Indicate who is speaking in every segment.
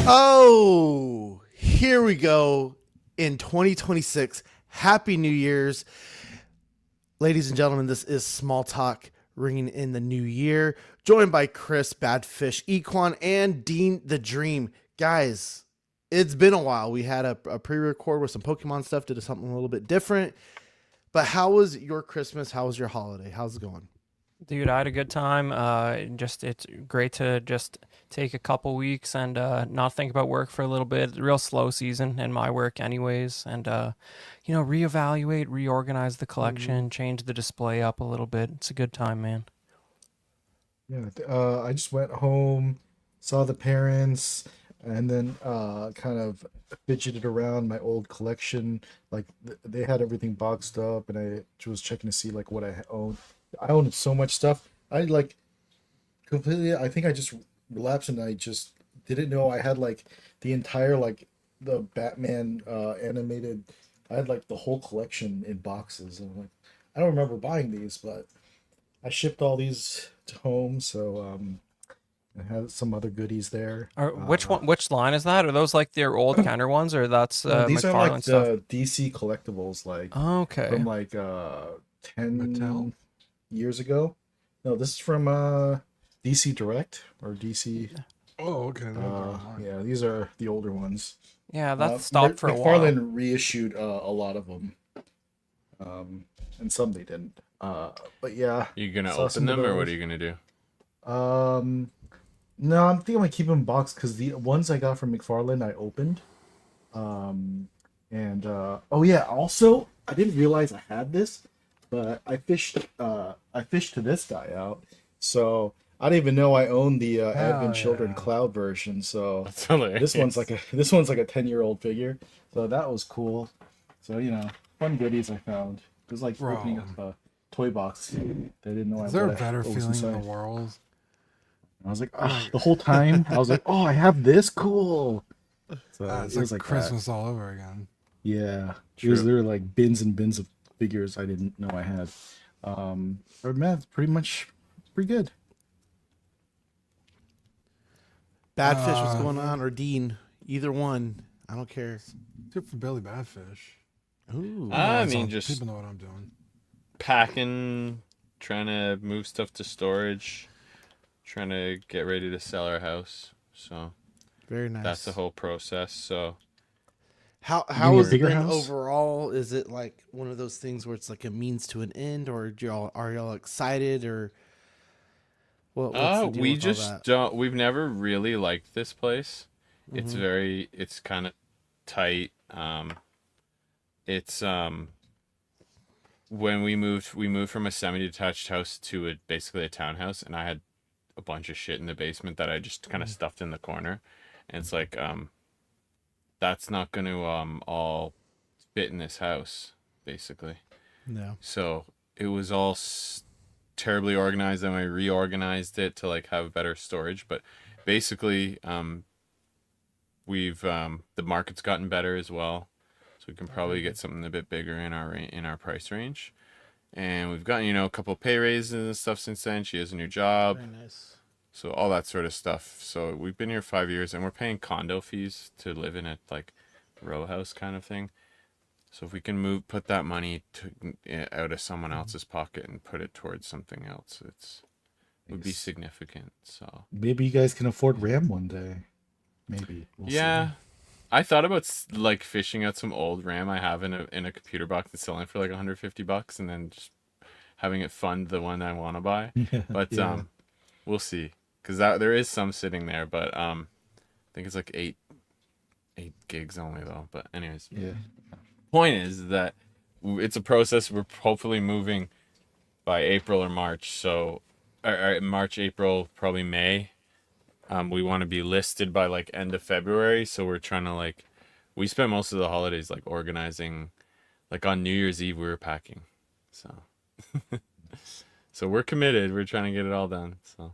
Speaker 1: Oh, here we go in 2026. Happy New Year's. Ladies and gentlemen, this is Small Talk ringing in the new year. Joined by Chris, Badfish, Equan, and Dean the Dream. Guys, it's been a while. We had a pre-record with some Pokemon stuff, did something a little bit different. But how was your Christmas? How was your holiday? How's it going?
Speaker 2: Dude, I had a good time. It's great to just take a couple weeks and not think about work for a little bit. Real slow season in my work, anyways, and reevaluate, reorganize the collection, change the display up a little bit. It's a good time, man.
Speaker 3: Yeah, I just went home, saw the parents, and then kind of fidgeted around my old collection. Like they had everything boxed up, and I was checking to see like what I owned. I owned so much stuff. I like completely. I think I just relapsed, and I just didn't know I had like the entire like the Batman animated. I had like the whole collection in boxes, and I'm like, I don't remember buying these, but I shipped all these to home, so I have some other goodies there.
Speaker 2: Which one? Which line is that? Are those like their old Kenner ones, or that's
Speaker 3: No, these are like
Speaker 2: McFarlane stuff?
Speaker 3: the DC collectibles, like
Speaker 2: Okay.
Speaker 3: from like
Speaker 4: Mattel?
Speaker 3: 10 years ago. No, this is from DC Direct or DC.
Speaker 4: Oh, okay.
Speaker 3: Yeah, these are the older ones.
Speaker 2: Yeah, that stopped for a while.
Speaker 3: McFarlane reissued a lot of them, and some they didn't. But yeah,
Speaker 5: You gonna
Speaker 3: saw some
Speaker 5: open
Speaker 3: of
Speaker 5: them, or what
Speaker 3: those.
Speaker 5: are you gonna do?
Speaker 3: No, I'm thinking I'm gonna keep them boxed because the ones I got from McFarlane I opened. And oh yeah, also I didn't realize I had this, but I fished to this guy out. So I didn't even know I owned the Advent Children
Speaker 4: yeah.
Speaker 3: Cloud version. So
Speaker 5: That's hilarious.
Speaker 3: this one's like a 10-year-old figure. So that was cool. So fun goodies I found. It was like
Speaker 4: Bro.
Speaker 3: opening up a toy box. They didn't know
Speaker 4: Is there a
Speaker 3: what
Speaker 4: better
Speaker 3: was
Speaker 4: feeling in
Speaker 3: inside.
Speaker 4: the world?
Speaker 3: I was like, oh, the whole time I was like, oh, I have this, cool. So
Speaker 4: It's
Speaker 3: it was
Speaker 4: like
Speaker 3: like that.
Speaker 4: Christmas all over again.
Speaker 3: Yeah,
Speaker 5: True.
Speaker 3: there were like bins and bins of figures I didn't know I had. But man, it's pretty good.
Speaker 1: Badfish, what's
Speaker 4: Uh,
Speaker 1: going on? Or Dean? Either one. I don't care.
Speaker 4: Tip for Billy Badfish.
Speaker 1: Ooh.
Speaker 5: I
Speaker 4: People know
Speaker 5: mean,
Speaker 4: what-
Speaker 5: just
Speaker 4: people know what I'm doing.
Speaker 5: packing, trying to move stuff to storage, trying to get ready to sell our house. So
Speaker 1: Very nice.
Speaker 5: that's the whole process. So
Speaker 1: How
Speaker 3: need a
Speaker 1: has it
Speaker 3: bigger
Speaker 1: been
Speaker 3: house?
Speaker 1: overall? Is it like one of those things where it's like a means to an end, or are y'all excited, or what's the deal
Speaker 5: we
Speaker 1: with all
Speaker 5: just
Speaker 1: that?
Speaker 5: don't. We've never really liked this place. It's
Speaker 1: Mhm.
Speaker 5: it's kind of tight. It's when we moved from a semi-detached house to basically a townhouse, and I had a bunch of shit in the basement that I just kind of stuffed in the corner, and it's like that's not going to all fit in this house basically.
Speaker 1: No.
Speaker 5: So it was all terribly organized, and I reorganized it to like have better storage. But basically, we've the market's gotten better as well, so we can probably get something a bit bigger in our price range. And we've gotten a couple pay raises and stuff since then. She has a new job,
Speaker 1: Very nice.
Speaker 5: so all that sort of stuff. So we've been here 5 years, and we're paying condo fees to live in a like row house kind of thing. So if we can put that money out of someone else's pocket and put it towards something else, would be
Speaker 3: Nice.
Speaker 5: significant. So
Speaker 3: Maybe you guys can afford Ram one day. Maybe. We'll
Speaker 5: yeah,
Speaker 3: see.
Speaker 5: I thought about like fishing out some old RAM I have in a computer box that's selling for like $150, and then just having it fund the one I want to buy. But
Speaker 3: Yeah.
Speaker 5: we'll see, because there is some sitting there, but I think it's like eight gigs only though. But anyways,
Speaker 3: Yeah.
Speaker 5: point is that it's a process. We're hopefully moving by April or March. So, or March, April, probably May. We want to be listed by like end of February. So we're trying to like, we spent most of the holidays like organizing, like on New Year's Eve we were packing. So, so we're committed. We're trying to get it all done. So.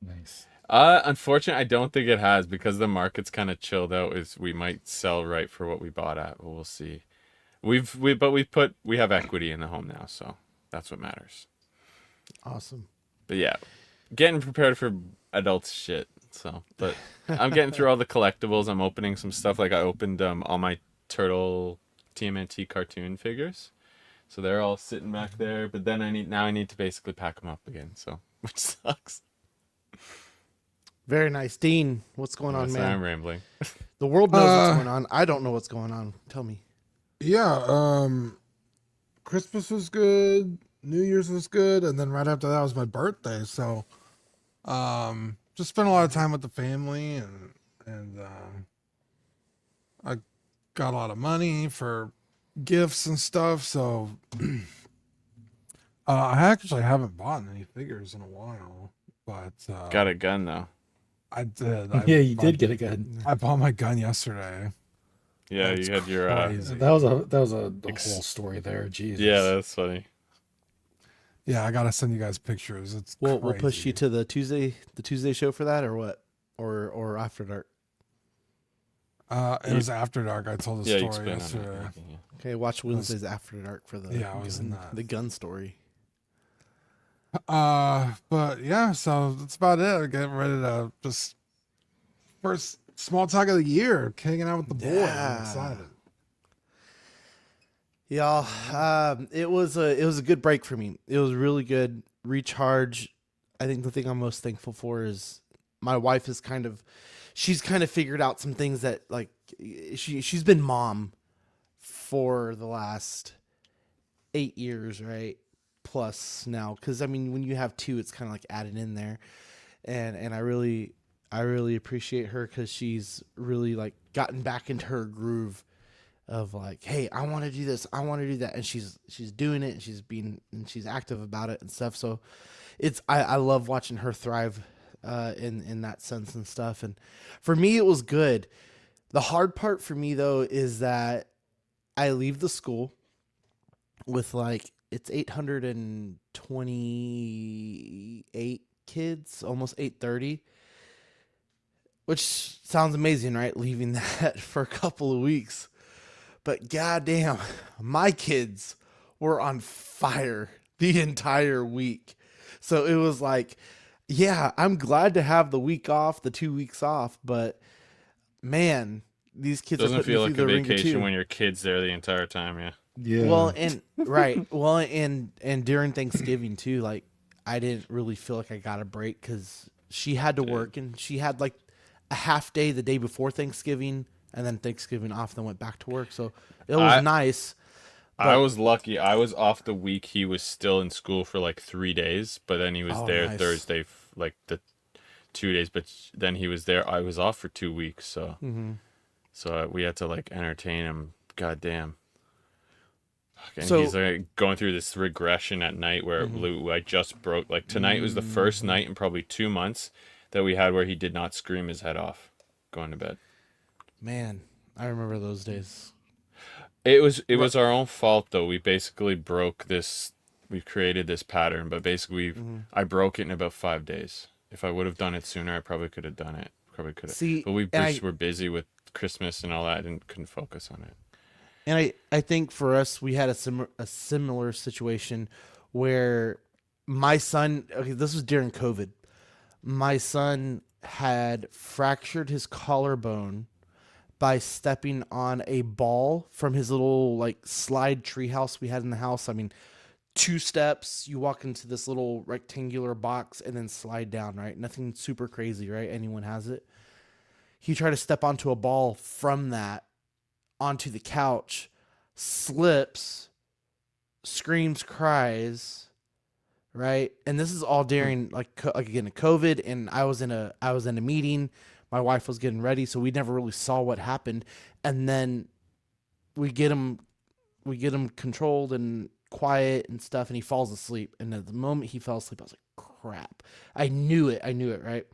Speaker 3: Nice.
Speaker 5: Unfortunately, I don't think it has, because the market's kind of chilled out. Is we might sell right for what we bought at, but we'll see. We have equity in the home now, so that's what matters.
Speaker 1: Awesome.
Speaker 5: But yeah, getting prepared for adult shit. So, but I'm getting through all the collectibles. I'm opening some stuff. Like I opened all my turtle TMNT cartoon figures. So they're all sitting back there, but then I need to basically pack them up again. So, which sucks.
Speaker 1: Very nice. Dean, what's going on,
Speaker 5: Yes,
Speaker 1: man?
Speaker 5: I'm rambling.
Speaker 1: The world knows what's going on. I don't know what's going on. Tell me.
Speaker 4: Yeah, Christmas was good, New Year's was good, and then right after that was my birthday. So, just spent a lot of time with the family, and I got a lot of money for gifts and stuff. So, I actually haven't bought any figures in a while, but
Speaker 5: Got a gun though.
Speaker 4: I did.
Speaker 6: Yeah, you did get a gun.
Speaker 4: I bought my gun yesterday.
Speaker 5: Yeah,
Speaker 4: That's
Speaker 5: you had your.
Speaker 4: crazy.
Speaker 6: That was a whole story there. Jesus.
Speaker 5: Yeah, that's funny.
Speaker 4: Yeah, I gotta send you guys pictures. It's
Speaker 1: We'll push
Speaker 4: crazy.
Speaker 1: you to the Tuesday show for that, or what? Or after dark.
Speaker 4: It was after dark. I told the
Speaker 5: Yeah, you
Speaker 4: story
Speaker 5: explained on
Speaker 4: yesterday.
Speaker 5: it. Yeah.
Speaker 1: Okay, watch Wednesday's after dark for the
Speaker 4: Yeah, I was in that.
Speaker 1: the gun story.
Speaker 4: But yeah, so that's about it. Getting ready to just first small talk of the year, hanging out with the boys.
Speaker 1: Yeah.
Speaker 4: I'm excited.
Speaker 1: Y'all, it was a good break for me. It was really good recharge. I think the thing I'm most thankful for is my wife is she's kind of figured out some things that like she's been mom for the last 8 years, right? Plus now, because I mean, when you have two, it's kind of like added in there, and I really appreciate her because she's really like gotten back into her groove of like, hey, I want to do this, I want to do that, and she's doing it, and she's active about it and stuff. So I love watching her thrive in that sense and stuff. And for me, it was good. The hard part for me though is that I leave the school with like it's 828 kids, almost 830, which sounds amazing, right? Leaving that for a couple of weeks. But goddamn, my kids were on fire the entire week. So it was like, yeah, I'm glad to have the week off, the 2 weeks off, but man, these kids
Speaker 5: Doesn't
Speaker 1: are putting
Speaker 5: feel
Speaker 1: me
Speaker 5: like
Speaker 1: through
Speaker 5: a
Speaker 1: the ringer
Speaker 5: vacation
Speaker 1: too.
Speaker 5: when your kid's there the entire time. Yeah.
Speaker 3: Yeah.
Speaker 1: Well, and right. Well, and during Thanksgiving too, like I didn't really feel like I got a break because she had to work and she had like a half day the day before Thanksgiving and then Thanksgiving off, then went back to work. So it was nice.
Speaker 5: I was lucky. I was off the week he was still in school for like 3 days, but then he was
Speaker 1: Oh,
Speaker 5: there
Speaker 1: nice.
Speaker 5: Thursday, like the 2 days. But then he was there. I was off for 2 weeks, so we had to like entertain him. God damn. And
Speaker 1: So-
Speaker 5: he's like going through this regression at night where I just broke. Like tonight was the first night in probably 2 months that we had where he did not scream his head off going to bed.
Speaker 1: Man, I remember those days.
Speaker 5: It was our own fault though. We basically broke this. We created this pattern, but basically I broke it in about 5 days. If I would have done it sooner, I probably could have done it. Probably could have.
Speaker 1: See,
Speaker 5: but we
Speaker 1: and
Speaker 5: just were busy with Christmas and all that, and couldn't focus on it.
Speaker 1: And I think for us, we had a similar situation where my son, okay, this was during COVID. My son had fractured his collarbone by stepping on a ball from his little like slide tree house we had in the house. I mean, 2 steps, you walk into this little rectangular box and then slide down, right? Nothing super crazy, right? Anyone has it. He tried to step onto a ball from that onto the couch, slips, screams, cries, right? And this is all during like again COVID, and I was in a meeting. My wife was getting ready, so we never really saw what happened. And then we get him controlled and quiet and stuff, and he falls asleep. And at the moment he fell asleep, I was like, crap. I knew it, right?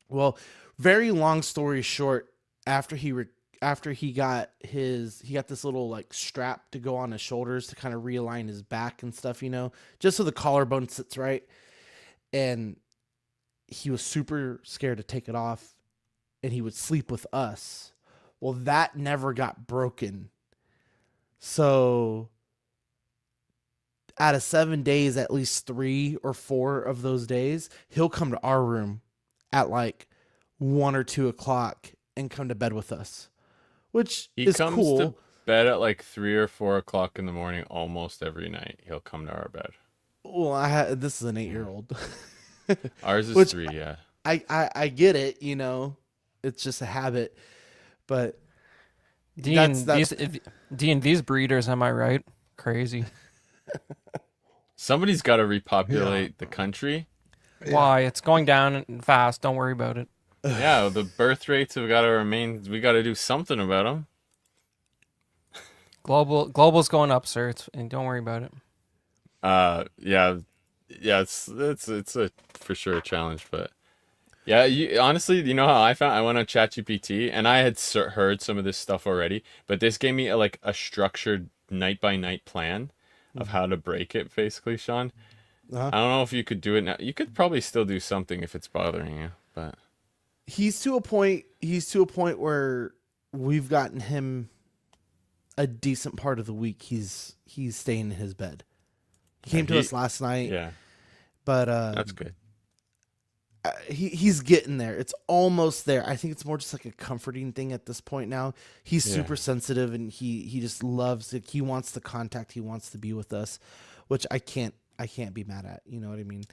Speaker 1: Well, very long story short, after he got this little like strap to go on his shoulders to kind of realign his back and stuff, just so the collarbone sits right. And he was super scared to take it off, and he would sleep with us. Well, that never got broken. So out of 7 days, at least 3 or 4 of those days, he'll come to our room at like 1 or 2 o'clock and come to bed with us, which
Speaker 5: He
Speaker 1: is
Speaker 5: comes
Speaker 1: cool.
Speaker 5: to bed at like 3 or 4 o'clock in the morning almost every night. He'll come to our bed.
Speaker 1: Well, this is an 8-year-old.
Speaker 5: Ours is
Speaker 1: Which
Speaker 5: 3, yeah.
Speaker 1: I get it, it's just a habit, but
Speaker 2: Dean,
Speaker 1: that's
Speaker 2: these breeders, am I right? Crazy.
Speaker 5: Somebody's got to repopulate the country.
Speaker 2: Why? It's going down fast. Don't worry about it.
Speaker 5: Yeah, the birth rates have got to remain. We got to do something about them.
Speaker 2: Global's going up, sir. And don't worry about it.
Speaker 5: Yeah, it's a for sure a challenge, but yeah, honestly, you know how I went on ChatGPT and I had heard some of this stuff already, but this gave me a structured night by night plan of how to break it, basically, Sean.
Speaker 1: Uh-huh.
Speaker 5: I don't know if you could do it now. You could probably still do something if it's bothering you, but
Speaker 1: he's to a point where we've gotten him a decent part of the week. He's staying in his bed. He came to us last night.
Speaker 5: yeah,
Speaker 1: But
Speaker 5: that's good.
Speaker 1: He's getting there. It's almost there. I think it's more just like a comforting thing at this point now. He's super sensitive, and he just loves it. He wants the contact. He wants to be with us, which I can't be mad at. You know what I mean?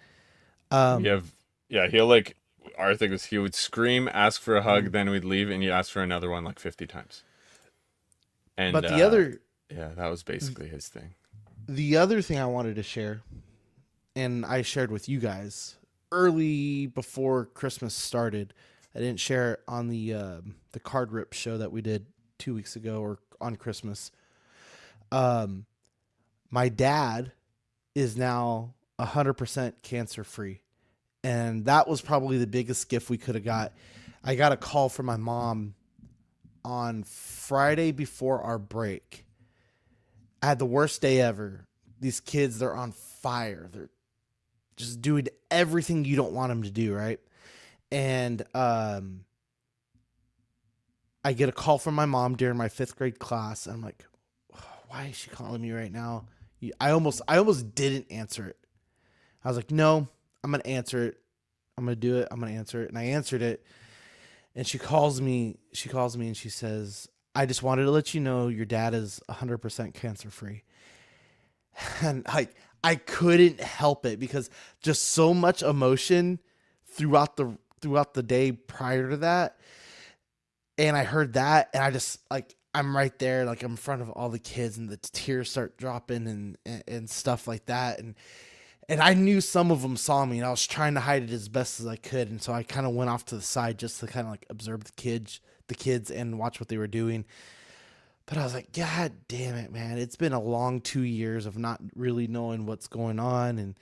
Speaker 5: He'll our thing was he would scream, ask for a hug, then we'd leave, and he'd ask for another one like 50 times. And
Speaker 1: But the other
Speaker 5: that was basically his thing.
Speaker 1: The other thing I wanted to share, and I shared with you guys early before Christmas started. I didn't share it on the card rip show that we did 2 weeks ago or on Christmas. My dad is now 100% cancer free, and that was probably the biggest gift we could have got. I got a call from my mom on Friday before our break. I had the worst day ever. These kids, they're on fire. They're just doing everything you don't want them to do, right? And I get a call from my mom during my 5th grade class. And I'm like, why is she calling me right now? I almost didn't answer it. I was like, no, I'm going to answer it. I'm going to do it. I'm going to answer it. And I answered it. And she calls me and she says, I just wanted to let you know your dad is 100% cancer free. And I couldn't help it because just so much emotion throughout the day prior to that. And I heard that, and I just I'm right there, I'm in front of all the kids, and the tears start dropping and stuff like that. And I knew some of them saw me, and I was trying to hide it as best as I could. And so I kind of went off to the side just to kind of observe the kids and watch what they were doing. But I was like, God damn it, man. It's been a long 2 years of not really knowing what's going on. And,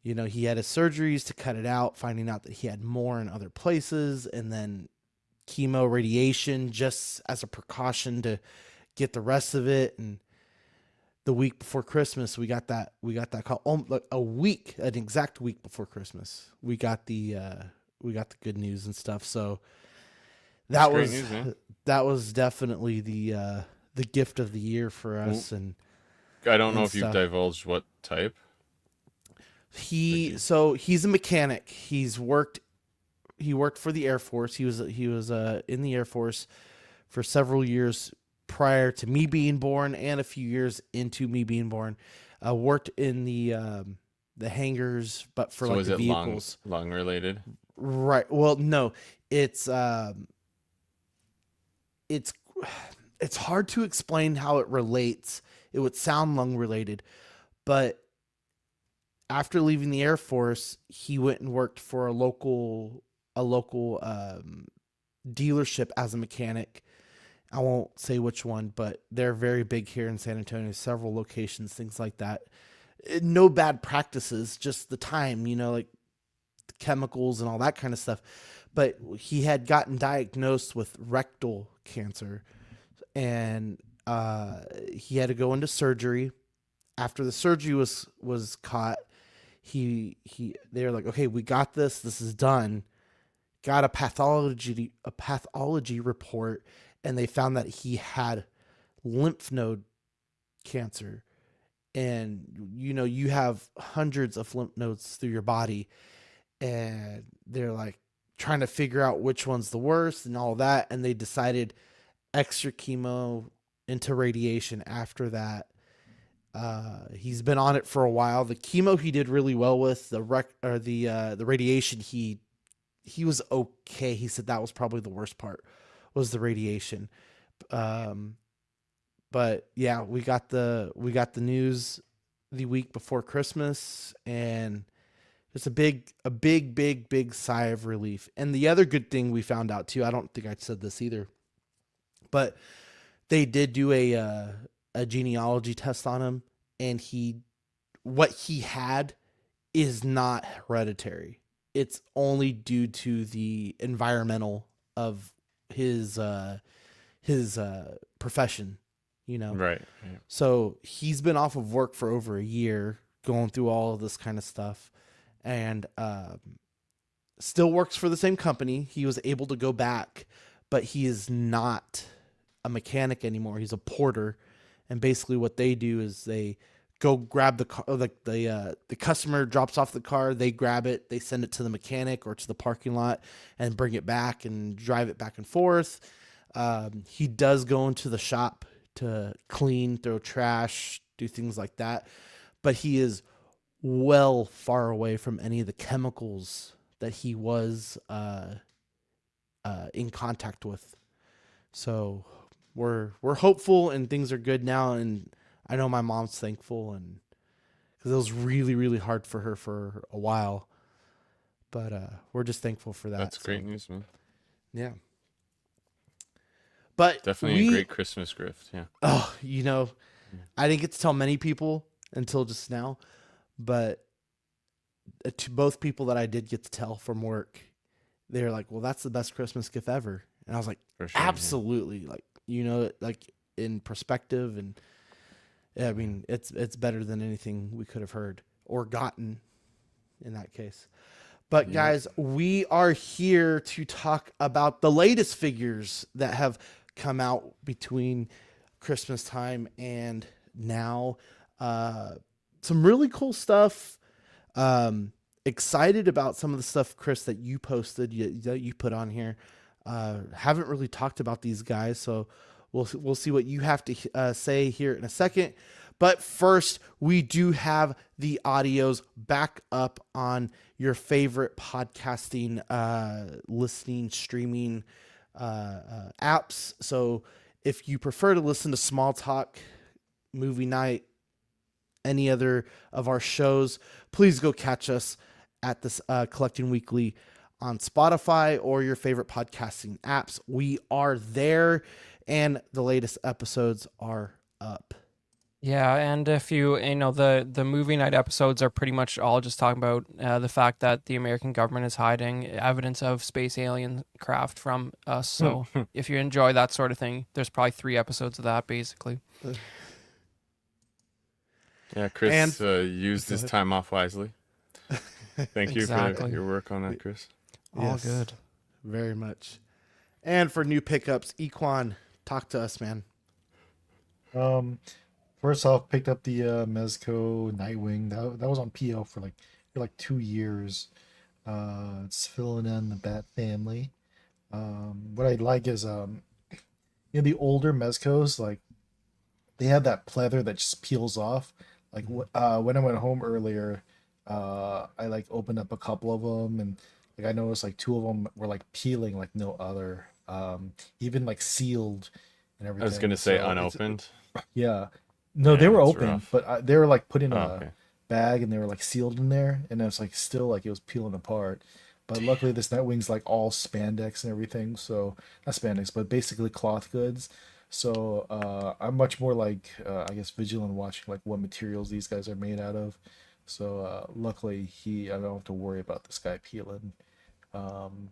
Speaker 1: he had his surgeries to cut it out, finding out that he had more in other places, and then chemo, radiation, just as a precaution to get the rest of it. And the week before Christmas, we got that call. An exact week before Christmas, we got the good news and stuff. So that was
Speaker 5: great news, man.
Speaker 1: That was definitely the gift of the year for us. And
Speaker 5: I don't know
Speaker 1: and
Speaker 5: if you've
Speaker 1: stuff.
Speaker 5: divulged what type.
Speaker 1: He's a mechanic. He worked for the Air Force. He was in the Air Force for several years prior to me being born, and a few years into me being born. Worked in the hangars, but for
Speaker 5: So is
Speaker 1: the
Speaker 5: it
Speaker 1: vehicles.
Speaker 5: lung related?
Speaker 1: Right. Well, no, it's hard to explain how it relates. It would sound lung related, but after leaving the Air Force, he went and worked for a local dealership as a mechanic. I won't say which one, but they're very big here in San Antonio, several locations, things like that. No bad practices, just the time, the chemicals and all that kind of stuff. But he had gotten diagnosed with rectal cancer, and he had to go into surgery. After the surgery was caught, they were like, okay, we got this. This is done. Got a pathology report, and they found that he had lymph node cancer. And you have hundreds of lymph nodes through your body, and they're like, trying to figure out which one's the worst and all that, and they decided extra chemo into radiation after that. He's been on it for a while. The chemo he did really well with. The radiation he was okay. He said that was probably the worst part, was the radiation. But yeah, we got the news the week before Christmas, and it's a big sigh of relief. And the other good thing we found out too, I don't think I said this either, but they did do a genealogy test on him, and what he had is not hereditary. It's only due to the environmental of his profession, you know.
Speaker 5: Right. Yeah.
Speaker 1: So he's been off of work for over a year, going through all of this kind of stuff, and still works for the same company. He was able to go back, but he is not a mechanic anymore. He's a porter, and basically what they do is they go grab the car, like the customer drops off the car, they grab it, they send it to the mechanic or to the parking lot and bring it back and drive it back and forth. He does go into the shop to clean, throw trash, do things like that, but he is well far away from any of the chemicals that he was in contact with. So we're hopeful, and things are good now, and I know my mom's thankful, and because it was really, really hard for her for a while, but we're just thankful for that.
Speaker 5: That's great news, man.
Speaker 1: Yeah. But
Speaker 5: Definitely a great Christmas gift. Yeah.
Speaker 1: Oh, I didn't get to tell many people until just now, but to both people that I did get to tell from work, they're like, "Well, that's the best Christmas gift ever," and I was like,
Speaker 5: For sure,
Speaker 1: "Absolutely!" Yeah. Like, like in perspective, and I mean, it's better than anything we could have heard or gotten in that case. But guys, we are here to talk about the latest figures that have come out between Christmas time and now. Some really cool stuff. Excited about some of the stuff, Chris, that you posted, that you put on here. Haven't really talked about these guys, so we'll see what you have to say here in a second. But first, we do have the audios back up on your favorite podcasting, listening, streaming apps. So if you prefer to listen to Small Talk, Movie Night, any other of our shows, please go catch us at this Collecting Weekly on Spotify or your favorite podcasting apps. We are there, and the latest episodes are up.
Speaker 2: Yeah, and if the movie night episodes are pretty much all just talking about the fact that the American government is hiding evidence of space alien craft from us. So if you enjoy that sort of thing, there's probably 3 episodes of that, basically.
Speaker 5: Yeah, Chris used his time off wisely. Thank you for your work on that, Chris.
Speaker 2: All good.
Speaker 1: Very much. And for new pickups, Equan, talk to us, man.
Speaker 3: First off, picked up the Mezco Nightwing. That was on PO for like 2 years. It's filling in the Bat family. What I like is the older Mezcos, like they have that pleather that just peels off. Like when I went home earlier, I like opened up a couple of them, and like I noticed like 2 of them were like peeling like no other. Even like sealed and everything.
Speaker 5: I was gonna say unopened.
Speaker 3: Yeah. No, they were open,
Speaker 5: rough.
Speaker 3: but they were like put in a bag, and they were like sealed in there, and it was like still like it was peeling apart. But luckily, this Nightwing's like all spandex and everything, so not spandex, but basically cloth goods. So I'm much more like I guess vigilant watching like what materials these guys are made out of. So luckily, I don't have to worry about this guy peeling. And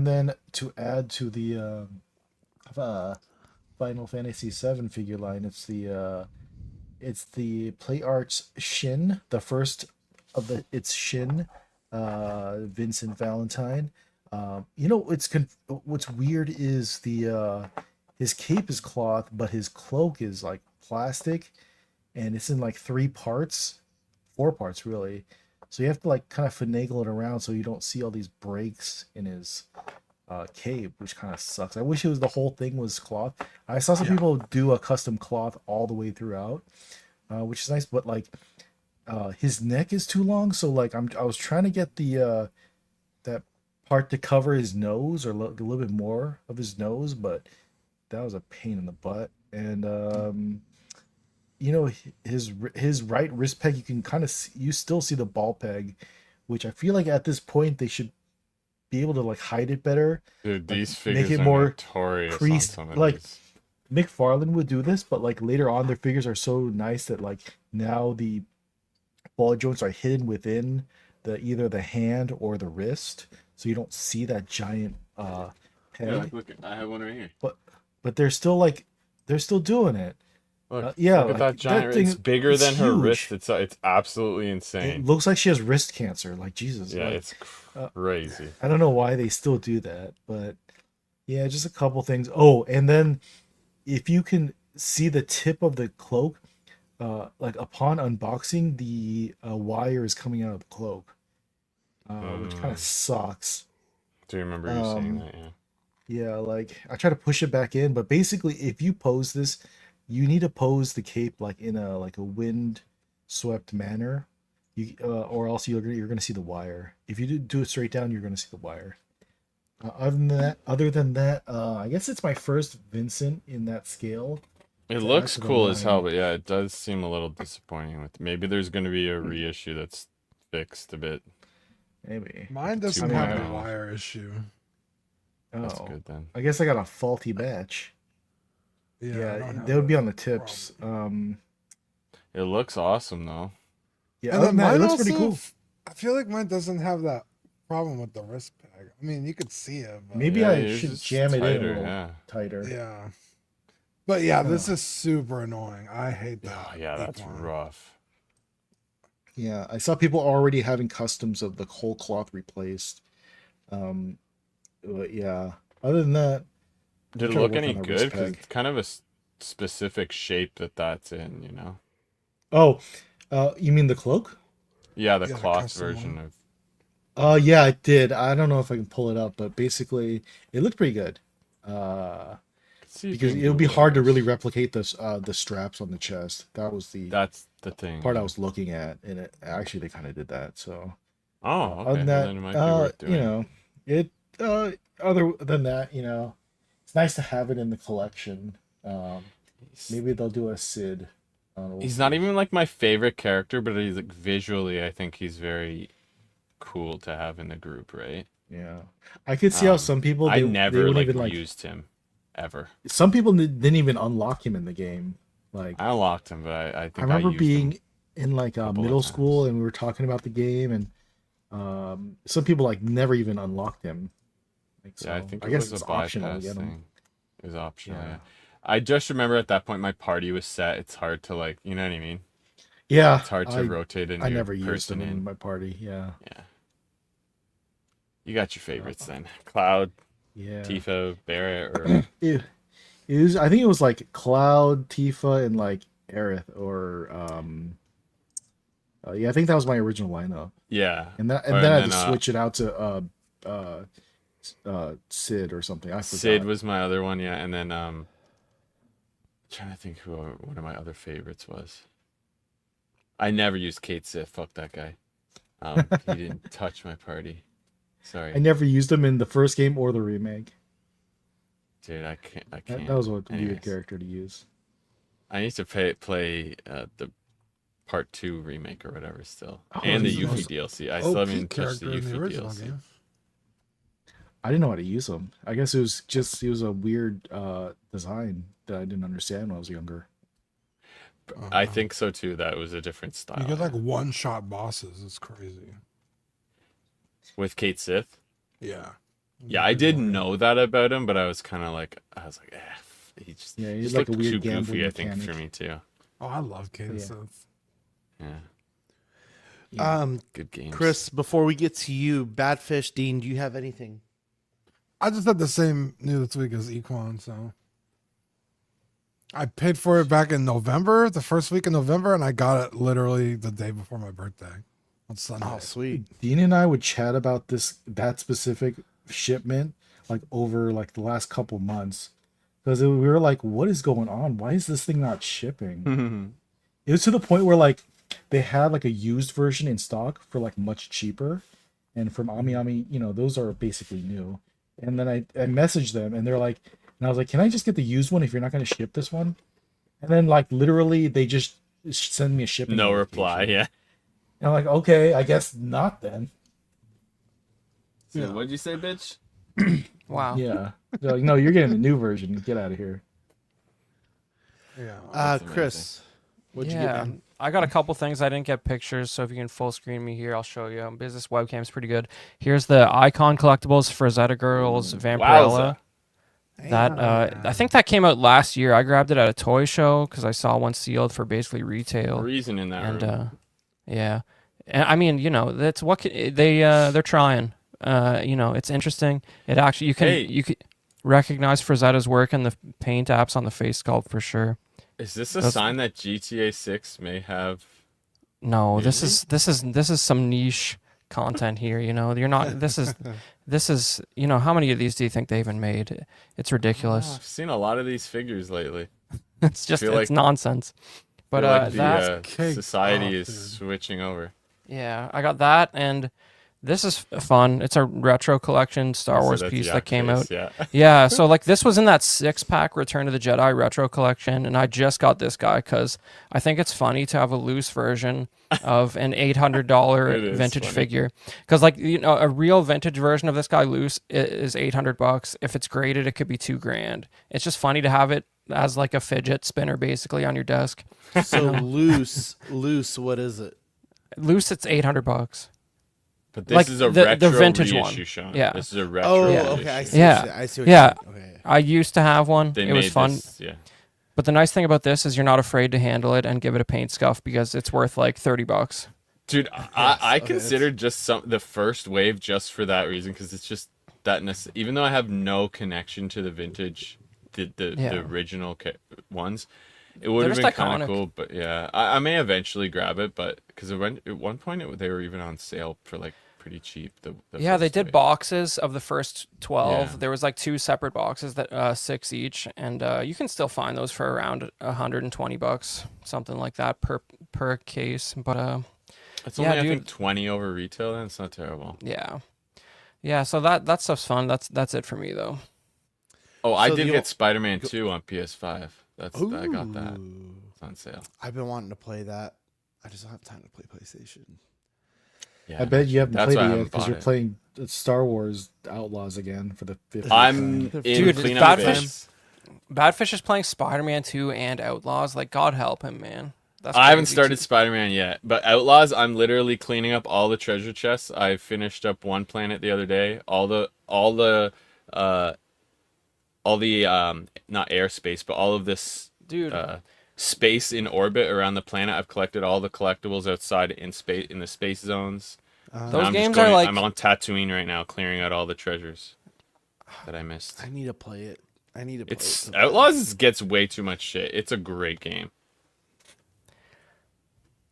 Speaker 3: then to add to the Final Fantasy VII figure line, it's the Play Arts Shin, the first of its Shin, Vincent Valentine. What's weird is his cape is cloth, but his cloak is like plastic, and it's in like 4 parts really. So you have to like kind of finagle it around so you don't see all these breaks in his cape, which kind of sucks. I wish it was the whole thing was cloth. I saw some people do a custom cloth all the way throughout, which is nice, but like his neck is too long, so like I was trying to get the that part to cover his nose or a little bit more of his nose, but that was a pain in the butt. And you know, his right wrist peg, you can kind of you still see the ball peg, which I feel like at this point they should be able to like hide it better.
Speaker 5: Dude, these
Speaker 3: make
Speaker 5: figures
Speaker 3: it
Speaker 5: are
Speaker 3: more
Speaker 5: notorious
Speaker 3: creased,
Speaker 5: on some of
Speaker 3: like
Speaker 5: these.
Speaker 3: McFarlane would do this, but like later on their figures are so nice that like now the ball joints are hidden within the either the hand or the wrist, so you don't see that giant peg.
Speaker 5: Yeah, like, look, I have one right here.
Speaker 3: But they're still doing it.
Speaker 5: Look,
Speaker 3: yeah,
Speaker 5: look at
Speaker 3: like,
Speaker 5: that giant.
Speaker 3: thing
Speaker 5: It's bigger
Speaker 3: is
Speaker 5: than her
Speaker 3: huge.
Speaker 5: wrist. It's absolutely insane.
Speaker 3: It looks like she has wrist cancer. Like Jesus.
Speaker 5: Yeah,
Speaker 3: like,
Speaker 5: it's crazy.
Speaker 3: I don't know why they still do that, but yeah, just a couple things. Oh, and then if you can see the tip of the cloak, like upon unboxing, the wire is coming out of the cloak, which kind of sucks.
Speaker 5: Do you remember you saying that? Yeah.
Speaker 3: Yeah, like I try to push it back in, but basically, if you pose this, you need to pose the cape like in a wind swept manner, or else you're gonna see the wire. If you do it straight down, you're gonna see the wire. Other than that, I guess it's my first Vincent in that scale.
Speaker 5: It
Speaker 3: to
Speaker 5: looks
Speaker 3: add to the
Speaker 5: cool as hell,
Speaker 3: line.
Speaker 5: but yeah, it does seem a little disappointing. With maybe there's going to be a reissue that's fixed a bit.
Speaker 3: Maybe.
Speaker 4: Mine doesn't
Speaker 5: Two
Speaker 4: have a
Speaker 5: miles.
Speaker 4: wire issue.
Speaker 5: That's
Speaker 3: Oh,
Speaker 5: good then.
Speaker 3: I guess I got a faulty batch.
Speaker 4: I
Speaker 3: Yeah,
Speaker 4: don't have
Speaker 3: they would be
Speaker 4: a
Speaker 3: on the tips.
Speaker 5: It looks awesome though.
Speaker 3: Yeah,
Speaker 4: And
Speaker 3: other
Speaker 4: then
Speaker 3: than that, it
Speaker 4: mine
Speaker 3: looks pretty
Speaker 4: also,
Speaker 3: cool.
Speaker 4: I feel like mine doesn't have that problem with the wrist peg. I mean, you could see it, but
Speaker 3: Maybe
Speaker 5: Yeah,
Speaker 3: I
Speaker 5: yours
Speaker 3: should
Speaker 5: is
Speaker 3: jam it in a
Speaker 5: tighter,
Speaker 3: little
Speaker 5: yeah.
Speaker 3: tighter.
Speaker 4: yeah. But yeah, this is super annoying. I hate that.
Speaker 5: Oh yeah, that's
Speaker 4: econ.
Speaker 5: rough.
Speaker 3: Yeah, I saw people already having customs of the whole cloth replaced. But yeah, other than that,
Speaker 5: Did it
Speaker 3: trying to
Speaker 5: look
Speaker 3: work
Speaker 5: any
Speaker 3: on the
Speaker 5: good?
Speaker 3: wrist
Speaker 5: Because
Speaker 3: peg.
Speaker 5: it's kind of a specific shape that's in, you know?
Speaker 3: oh, you mean the cloak?
Speaker 5: Yeah, the
Speaker 4: Yeah, the
Speaker 5: cloth
Speaker 4: custom
Speaker 5: version
Speaker 4: one.
Speaker 5: of.
Speaker 3: Yeah, I did. I don't know if I can pull it up, but basically, it looked pretty good.
Speaker 5: See if
Speaker 3: Because
Speaker 5: you
Speaker 3: it
Speaker 5: can
Speaker 3: would be
Speaker 5: Google
Speaker 3: hard to
Speaker 5: this.
Speaker 3: really replicate the straps on the chest. That was the
Speaker 5: That's the thing.
Speaker 3: part I
Speaker 5: yeah.
Speaker 3: was looking at, and actually they kind of did that. So
Speaker 5: Oh,
Speaker 3: other
Speaker 5: okay.
Speaker 3: than
Speaker 5: Well,
Speaker 3: that,
Speaker 5: then it might be worth doing.
Speaker 3: you know, it. Other than that, you know, it's nice to have it in the collection. Maybe they'll do a Sid. We'll
Speaker 5: He's not
Speaker 3: see.
Speaker 5: even like my favorite character, but he's like visually, I think he's very cool to have in the group, right?
Speaker 3: Yeah, I could see how some people
Speaker 5: I
Speaker 3: they
Speaker 5: never
Speaker 3: wouldn't
Speaker 5: like
Speaker 3: even like.
Speaker 5: used him ever.
Speaker 3: Some people didn't even unlock him in the game. Like
Speaker 5: I unlocked him, but I think
Speaker 3: I remember
Speaker 5: used him.
Speaker 3: being in like
Speaker 5: couple of
Speaker 3: middle school,
Speaker 5: times.
Speaker 3: and we were talking about the game, and some people like never even unlocked him. Like,
Speaker 5: Yeah, I
Speaker 3: so
Speaker 5: think
Speaker 3: I
Speaker 5: it
Speaker 3: guess
Speaker 5: was
Speaker 3: it's
Speaker 5: a
Speaker 3: optional to
Speaker 5: bypass
Speaker 3: get him.
Speaker 5: thing. It was optional.
Speaker 3: Yeah.
Speaker 5: Yeah. I just remember at that point my party was set. It's hard to like, you know what I mean?
Speaker 3: Yeah,
Speaker 5: It's hard to rotate a new
Speaker 3: I never used
Speaker 5: person
Speaker 3: him in
Speaker 5: in.
Speaker 3: my party. Yeah,
Speaker 5: Yeah. You got your favorites then. Cloud,
Speaker 3: yeah.
Speaker 5: Tifa, Barrett, or
Speaker 3: It was. I think it was like Cloud, Tifa, and like Aerith, or yeah. I think that was my original lineup,
Speaker 5: yeah.
Speaker 3: and then I had to switch it out to Sid or something. I forgot.
Speaker 5: Sid was my other one, yeah, and then trying to think who one of my other favorites was. I never used Kate Sith. Fuck that guy. He didn't touch my party. Sorry,
Speaker 3: I never used him in the first game or the remake.
Speaker 5: dude. I can't.
Speaker 3: That was a weird
Speaker 5: Anyways.
Speaker 3: character to use.
Speaker 5: I need to play the part 2 remake or whatever still,
Speaker 3: Oh,
Speaker 5: and the
Speaker 3: he's the
Speaker 5: Yuffie
Speaker 3: most
Speaker 5: DLC. I still
Speaker 4: OP
Speaker 5: haven't touched the
Speaker 4: character in the
Speaker 5: Yuffie
Speaker 4: original
Speaker 5: DLC.
Speaker 4: game.
Speaker 3: I didn't know how to use him. I guess it was a weird design that I didn't understand when I was younger.
Speaker 5: I think so too. That was a different style.
Speaker 4: You get like one-shot bosses. It's crazy.
Speaker 5: with Kate Sith.
Speaker 4: Yeah.
Speaker 5: Yeah, I didn't know that about him, but I was like, he just,
Speaker 3: Yeah, he's
Speaker 5: just
Speaker 3: like a
Speaker 5: looked
Speaker 3: weird
Speaker 5: too
Speaker 3: gambling
Speaker 5: goofy, I think,
Speaker 3: mechanic.
Speaker 5: for me too.
Speaker 4: Oh, I love Kate
Speaker 3: Yeah.
Speaker 4: Sith.
Speaker 5: Yeah, good games.
Speaker 1: Chris, before we get to you, Badfish, Dean, do you have anything?
Speaker 4: I just had the same news this week as Equan, so I paid for it back in November, the first week in November, and I got it literally the day before my birthday. on Sunday.
Speaker 1: Oh, sweet.
Speaker 3: Dean and I would chat about that specific shipment like over like the last couple months because we were like, what is going on? Why is this thing not shipping? It was to the point where like they had like a used version in stock for like much cheaper, and from Ami Ami, those are basically new. And then I messaged them and they're like, and I was like, can I just get the used one if you're not going to ship this one? And then like literally they just send me a shipping
Speaker 5: No
Speaker 3: notification.
Speaker 5: reply. Yeah.
Speaker 3: And I'm like, okay, I guess not then.
Speaker 5: So
Speaker 4: Yeah.
Speaker 5: what'd you say, bitch?
Speaker 2: Wow.
Speaker 3: Yeah. They're like, no, you're getting the new version. Get out of here.
Speaker 4: Yeah.
Speaker 5: That's
Speaker 1: Chris, what'd you get,
Speaker 2: Yeah,
Speaker 1: man?
Speaker 2: I got a couple things. I didn't get pictures, so if you can full screen me here, I'll show you. Business webcam's pretty good. Here's the Icon collectibles for Zeta Girls Vampirella. That I think that came out last year. I grabbed it at a toy show because I saw one sealed for basically retail.
Speaker 5: Reason in that
Speaker 2: And
Speaker 5: room.
Speaker 2: yeah, and I mean, that's what they're trying. It's interesting. It actually you could recognize Frazetta's work in the paint apps on the face sculpt for sure.
Speaker 5: Is this a
Speaker 2: that's-
Speaker 5: sign that GTA 6 may have?
Speaker 2: No, this
Speaker 5: Really?
Speaker 2: is some niche content here. You're not. This is. How many of these do you think they even made? It's ridiculous.
Speaker 5: I've seen a lot of these figures lately.
Speaker 2: It's just
Speaker 5: feel
Speaker 2: it's
Speaker 5: like-
Speaker 2: nonsense. But
Speaker 5: Feel like
Speaker 2: that
Speaker 4: caked
Speaker 5: society
Speaker 4: off,
Speaker 5: is
Speaker 4: dude.
Speaker 5: switching over.
Speaker 2: yeah, I got that, and this is fun. It's a retro collection Star
Speaker 5: So
Speaker 2: Wars
Speaker 5: that's
Speaker 2: piece
Speaker 5: Yak
Speaker 2: that came
Speaker 5: face,
Speaker 2: out.
Speaker 5: Yeah.
Speaker 2: Yeah, so like this was in that 6-pack Return of the Jedi retro collection, and I just got this guy because I think it's funny to have a loose version of an
Speaker 5: It
Speaker 2: $800
Speaker 5: is
Speaker 2: vintage
Speaker 5: funny.
Speaker 2: figure. Because a real vintage version of this guy loose is $800. If it's graded, it could be $2,000. It's just funny to have it as like a fidget spinner basically on your desk.
Speaker 1: So loose. What is it?
Speaker 2: Loose, it's $800.
Speaker 5: But this
Speaker 2: Like
Speaker 5: is a
Speaker 2: the
Speaker 5: retro
Speaker 2: vintage
Speaker 5: reissue,
Speaker 2: one.
Speaker 5: Sean.
Speaker 2: Yeah.
Speaker 5: This is a retro
Speaker 1: Oh,
Speaker 2: Yeah.
Speaker 5: reissue.
Speaker 1: okay. I see.
Speaker 2: Yeah.
Speaker 1: I see what
Speaker 2: Yeah.
Speaker 1: you mean. Okay.
Speaker 2: I used to have one.
Speaker 5: They
Speaker 2: It was
Speaker 5: made
Speaker 2: fun.
Speaker 5: this, yeah.
Speaker 2: But the nice thing about this is you're not afraid to handle it and give it a paint scuff because it's worth like $30.
Speaker 5: Dude, I
Speaker 1: okay,
Speaker 5: considered just the first wave just for that reason because it's just that even though I have no connection to the vintage, the
Speaker 2: Yeah.
Speaker 5: original ones, it would
Speaker 2: They're
Speaker 5: have
Speaker 2: just
Speaker 5: been kind
Speaker 2: iconic.
Speaker 5: of cool. But yeah, I may eventually grab it, but because at one point they were even on sale for like pretty cheap. The
Speaker 2: Yeah, they
Speaker 5: first
Speaker 2: did
Speaker 5: wave.
Speaker 2: boxes of the first 12.
Speaker 5: Yeah.
Speaker 2: There was like 2 separate boxes that 6 each, and you can still find those for around $120, something like that per case. But
Speaker 5: It's
Speaker 2: yeah,
Speaker 5: only I
Speaker 2: dude.
Speaker 5: think 20 over retail, and it's not terrible.
Speaker 2: yeah. So that stuff's fun. That's it for me though.
Speaker 5: Oh, I
Speaker 1: So
Speaker 5: did
Speaker 1: the
Speaker 5: get Spider-Man 2 on PS5. I got that.
Speaker 1: Ooh.
Speaker 5: It's on sale.
Speaker 1: I've been wanting to play that. I just don't have time to play PlayStation.
Speaker 5: Yeah.
Speaker 3: I bet you haven't
Speaker 5: That's
Speaker 3: played
Speaker 5: why I
Speaker 3: it yet
Speaker 5: haven't
Speaker 3: because
Speaker 5: bought
Speaker 3: you're
Speaker 5: it.
Speaker 3: playing Star Wars Outlaws again for the 50th
Speaker 5: I'm
Speaker 3: time.
Speaker 5: in
Speaker 2: Dude,
Speaker 5: cleanup
Speaker 2: Badfish-
Speaker 5: phase.
Speaker 2: Badfish is playing Spider-Man 2 and Outlaws. Like, God help him, man. That's
Speaker 5: I haven't
Speaker 2: crazy.
Speaker 5: started Spider-Man yet, but Outlaws, I'm literally cleaning up all the treasure chests. I finished up one planet the other day. All the not airspace, but all of this
Speaker 2: Dude.
Speaker 5: space in orbit around the planet. I've collected all the collectibles outside in space in the space zones. And
Speaker 2: Those
Speaker 5: I'm just
Speaker 2: games are
Speaker 5: going-
Speaker 2: like
Speaker 5: I'm on Tatooine right now, clearing out all the treasures that I missed.
Speaker 1: I need to play it. I need to play
Speaker 5: It's
Speaker 1: it.
Speaker 5: Outlaws gets way too much shit. It's a great game.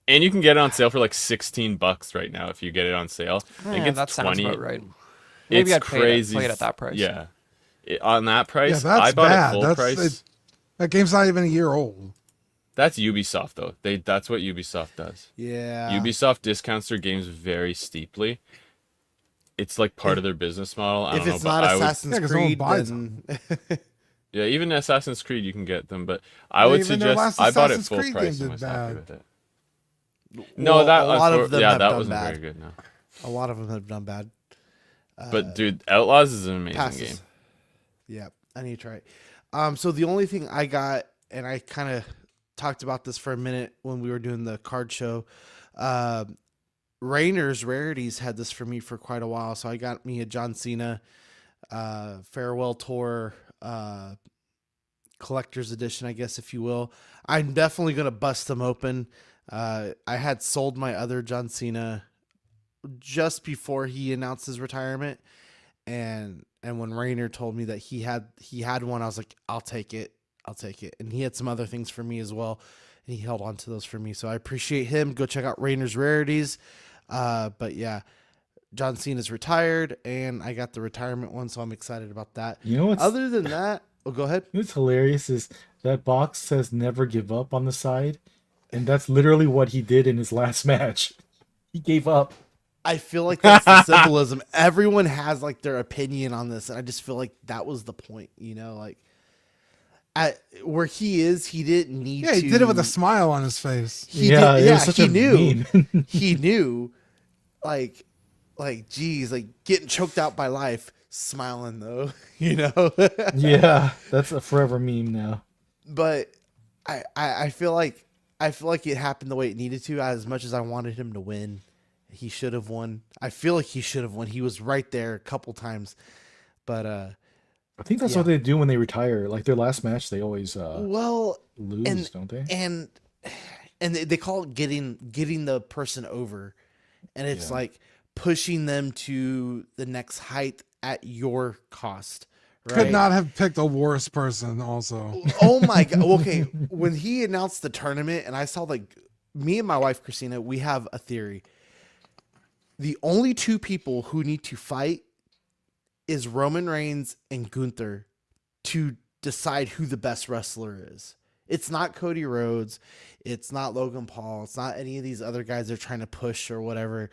Speaker 5: And you can get it on sale for like $16 right now if you get it on sale. I think
Speaker 2: Yeah,
Speaker 5: it's
Speaker 2: that sounds
Speaker 5: 20.
Speaker 2: about right. Maybe
Speaker 5: It's
Speaker 2: I'd
Speaker 5: crazy.
Speaker 2: play it at that price.
Speaker 5: Yeah. On that price,
Speaker 4: Yeah, that's
Speaker 5: I bought
Speaker 4: bad.
Speaker 5: it full
Speaker 4: That's
Speaker 5: price.
Speaker 4: that game's not even a year old.
Speaker 5: That's Ubisoft though. That's what Ubisoft does.
Speaker 1: Yeah.
Speaker 5: Ubisoft discounts their games very steeply. It's like part of their business model. I
Speaker 1: If
Speaker 5: don't
Speaker 1: it's
Speaker 5: know,
Speaker 1: not
Speaker 5: but I would,
Speaker 1: Assassin's
Speaker 4: Yeah, 'cause no one
Speaker 1: Creed,
Speaker 4: buys
Speaker 1: then
Speaker 5: yeah, even Assassin's Creed you can get them, but I
Speaker 4: Yeah,
Speaker 5: would
Speaker 4: even their
Speaker 5: suggest
Speaker 4: last
Speaker 5: I bought it
Speaker 4: Assassin's
Speaker 5: full
Speaker 4: Creed
Speaker 5: price
Speaker 4: game
Speaker 5: and
Speaker 4: did
Speaker 5: was happy
Speaker 4: bad.
Speaker 5: with it. No,
Speaker 1: Well,
Speaker 5: that
Speaker 1: a lot of them
Speaker 5: yeah,
Speaker 1: have
Speaker 5: that
Speaker 1: done
Speaker 5: wasn't
Speaker 1: bad.
Speaker 5: very good. No,
Speaker 1: a lot of them have done bad.
Speaker 5: but dude, Outlaws is an amazing
Speaker 1: Passes.
Speaker 5: game.
Speaker 1: Yeah, I need to try it. So the only thing I got, and I kind of talked about this for a minute when we were doing the card show. Rainer's Rarities had this for me for quite a while, so I got me a John Cena farewell tour collector's edition, I guess, if you will. I'm definitely gonna bust them open. I had sold my other John Cena just before he announced his retirement, and when Rainer told me that he had one, I was like, I'll take it. And he had some other things for me as well, and he held on to those for me. So I appreciate him. Go check out Rainer's Rarities. But yeah, John Cena's retired, and I got the retirement one, so I'm excited about that.
Speaker 3: You know what's
Speaker 1: Other than that, oh, go ahead.
Speaker 3: what's hilarious is that box says "Never Give Up" on the side, and that's literally what he did in his last match. He gave up.
Speaker 1: I feel like that's the symbolism. Everyone has like their opinion on this, and I just feel like that was the point. Like at where he is, he didn't need.
Speaker 4: Yeah, he
Speaker 1: to,
Speaker 4: did it with a smile on his face.
Speaker 1: He
Speaker 3: Yeah,
Speaker 1: did,
Speaker 3: it
Speaker 1: yeah,
Speaker 3: was such
Speaker 1: he
Speaker 3: a
Speaker 1: knew.
Speaker 3: meme.
Speaker 1: He knew, like, geez, like getting choked out by life, smiling though,
Speaker 3: Yeah, that's a forever meme now.
Speaker 1: But I feel like it happened the way it needed to. As much as I wanted him to win, he should have won. I feel like he should have won. He was right there a couple times, but
Speaker 3: I think that's
Speaker 1: Yeah.
Speaker 3: what they do when they retire. Like their last match, they always
Speaker 1: well,
Speaker 3: lose, don't they?
Speaker 1: and they call it getting the person over, and it's
Speaker 3: Yeah.
Speaker 1: like pushing them to the next height at your cost. Right?
Speaker 4: Could not have picked a worse person. Also,
Speaker 1: Oh my god. Okay, when he announced the tournament, and I saw me and my wife Christina, we have a theory. The only two people who need to fight is Roman Reigns and Gunther to decide who the best wrestler is. It's not Cody Rhodes. It's not Logan Paul. It's not any of these other guys they're trying to push or whatever.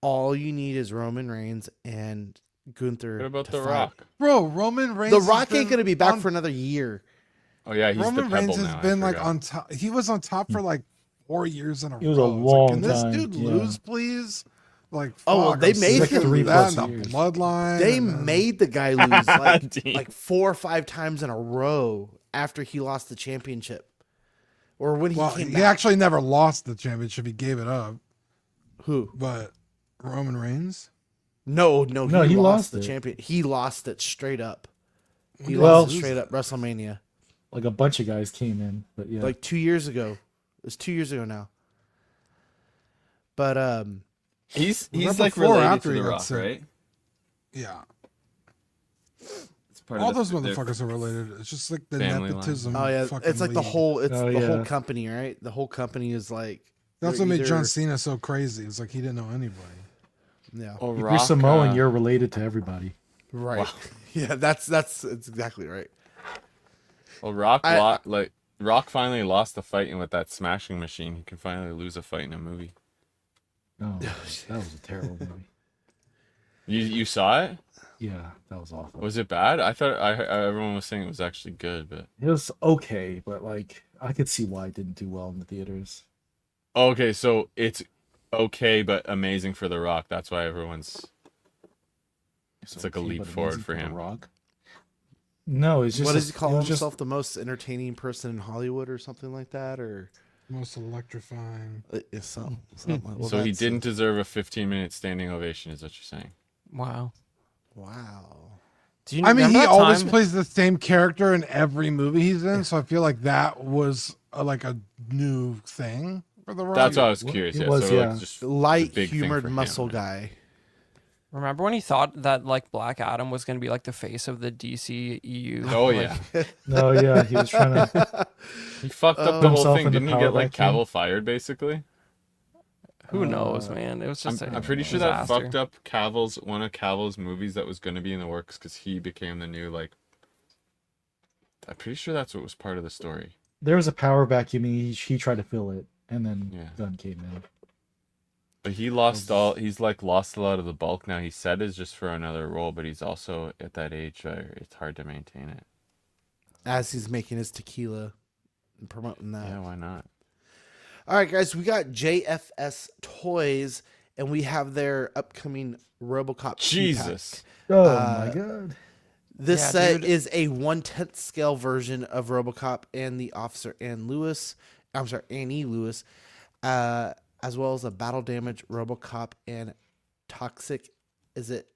Speaker 1: All you need is Roman Reigns and Gunther.
Speaker 5: What about
Speaker 1: to
Speaker 5: The
Speaker 1: fight.
Speaker 5: Rock?
Speaker 4: bro, Roman Reigns.
Speaker 1: The
Speaker 4: has
Speaker 1: Rock ain't
Speaker 4: been
Speaker 1: going to be back
Speaker 4: on-
Speaker 1: for another year.
Speaker 5: Oh yeah, he's
Speaker 4: Roman
Speaker 5: the pebble
Speaker 4: Reigns has
Speaker 5: now. I
Speaker 4: been like
Speaker 5: forgot.
Speaker 4: on top. He was on top for like 4 years in a row.
Speaker 3: It was a
Speaker 4: It's
Speaker 3: long
Speaker 4: Can this
Speaker 3: time,
Speaker 4: dude
Speaker 3: yeah.
Speaker 4: lose, please? Like,
Speaker 1: Oh, well,
Speaker 4: fuck,
Speaker 1: they
Speaker 4: I'm
Speaker 1: made
Speaker 4: sick of
Speaker 1: him lose.
Speaker 4: that in
Speaker 3: 3+
Speaker 4: the
Speaker 3: years.
Speaker 4: bloodline.
Speaker 1: They
Speaker 4: and then-
Speaker 1: made the guy lose
Speaker 5: Dean.
Speaker 1: like 4 or 5 times in a row after he lost the championship, or when he
Speaker 4: Well,
Speaker 1: came
Speaker 4: he
Speaker 1: back.
Speaker 4: actually never lost the championship. He gave it up.
Speaker 1: Who?
Speaker 4: But Roman Reigns.
Speaker 1: No,
Speaker 3: he
Speaker 1: lost
Speaker 3: lost
Speaker 1: the
Speaker 3: it.
Speaker 1: champion. He lost it straight up. He
Speaker 3: Well-
Speaker 1: lost it straight up WrestleMania,
Speaker 3: Like a bunch of guys came in, but yeah.
Speaker 1: like 2 years ago. It was 2 years ago now. But
Speaker 5: He's
Speaker 4: Was that
Speaker 5: like
Speaker 4: before or
Speaker 5: related
Speaker 4: after
Speaker 5: to
Speaker 4: he
Speaker 5: The
Speaker 4: got
Speaker 5: Rock,
Speaker 4: sick?
Speaker 5: right?
Speaker 4: Yeah.
Speaker 5: It's part
Speaker 4: All
Speaker 5: of
Speaker 4: those
Speaker 5: their
Speaker 4: motherfuckers are related. It's just like the
Speaker 5: family line.
Speaker 4: nepotism.
Speaker 1: oh yeah,
Speaker 4: fucking
Speaker 1: it's like the
Speaker 4: league.
Speaker 1: whole the whole
Speaker 3: yeah.
Speaker 1: company, right? The whole company is like
Speaker 4: That's
Speaker 1: they're
Speaker 4: what made John
Speaker 1: either-
Speaker 4: Cena so crazy. It's like he didn't know anybody.
Speaker 1: Yeah,
Speaker 5: Oh,
Speaker 3: If you're
Speaker 5: Rock,
Speaker 3: Samoan, you're related to everybody.
Speaker 1: right. Yeah, that's exactly right.
Speaker 5: Well, Rock,
Speaker 1: I-
Speaker 5: Rock finally lost a fight with that smashing machine. He can finally lose a fight in a movie.
Speaker 3: No, that was a terrible movie.
Speaker 5: You saw it?
Speaker 3: Yeah, that was awful.
Speaker 5: Was it bad? I thought everyone was saying it was actually good, but
Speaker 3: It was okay, but like I could see why it didn't do well in the theaters.
Speaker 5: okay, so it's okay but amazing for The Rock. That's why everyone's It's like a leap
Speaker 3: but
Speaker 5: forward
Speaker 3: amazing
Speaker 5: for
Speaker 3: The
Speaker 5: him.
Speaker 3: Rock. No, it's just
Speaker 1: What does he
Speaker 3: it
Speaker 1: call
Speaker 3: was just-
Speaker 1: himself? The most entertaining person in Hollywood, or something like that, or
Speaker 4: Most electrifying.
Speaker 1: it's something. Well,
Speaker 5: so he
Speaker 1: that's-
Speaker 5: didn't deserve a 15-minute standing ovation, is what you're saying.
Speaker 2: Wow.
Speaker 1: Wow.
Speaker 2: Do you
Speaker 4: I mean,
Speaker 2: remember
Speaker 4: he
Speaker 2: that
Speaker 4: always
Speaker 2: time-
Speaker 4: plays the same character in every movie he's in, so I feel like that was like a new thing for The Rock.
Speaker 5: That's why I was curious.
Speaker 3: It
Speaker 5: Yeah,
Speaker 3: was,
Speaker 5: so
Speaker 3: yeah.
Speaker 5: it's just
Speaker 1: Light,
Speaker 5: a big thing
Speaker 1: humored
Speaker 5: for him,
Speaker 1: muscle
Speaker 5: right?
Speaker 1: guy.
Speaker 2: Remember when he thought that like Black Adam was going to be like the face of the DC EU?
Speaker 5: Oh
Speaker 2: Like,
Speaker 5: yeah,
Speaker 3: No, yeah, he was trying to.
Speaker 5: he fucked up the whole
Speaker 3: Himself
Speaker 5: thing.
Speaker 3: in the
Speaker 5: Didn't he
Speaker 3: power
Speaker 5: get like
Speaker 3: vacuum.
Speaker 5: Cavill fired basically?
Speaker 2: Who knows, man? It was just.
Speaker 5: I'm pretty sure that fucked up one of Cavill's movies that was going to be in the works because he became the new like. I'm pretty sure that's what was part of the story.
Speaker 3: There was a power vacuum. He tried to fill it, and then
Speaker 5: Yeah.
Speaker 3: gun came in.
Speaker 5: But he's like lost a lot of the bulk now. He said is just for another role, but he's also at that age where it's hard to maintain it.
Speaker 1: As he's making his tequila and promoting that.
Speaker 5: Yeah, why not?
Speaker 1: All right, guys, we got JFS Toys, and we have their upcoming RoboCop 2-pack.
Speaker 5: Jesus.
Speaker 3: Oh
Speaker 1: Uh,
Speaker 3: my god!
Speaker 1: This
Speaker 2: Yeah,
Speaker 1: set
Speaker 2: dude.
Speaker 1: is a 1/10 scale version of RoboCop and the Officer Annie Lewis, as well as a battle damage RoboCop and Toxic. Is it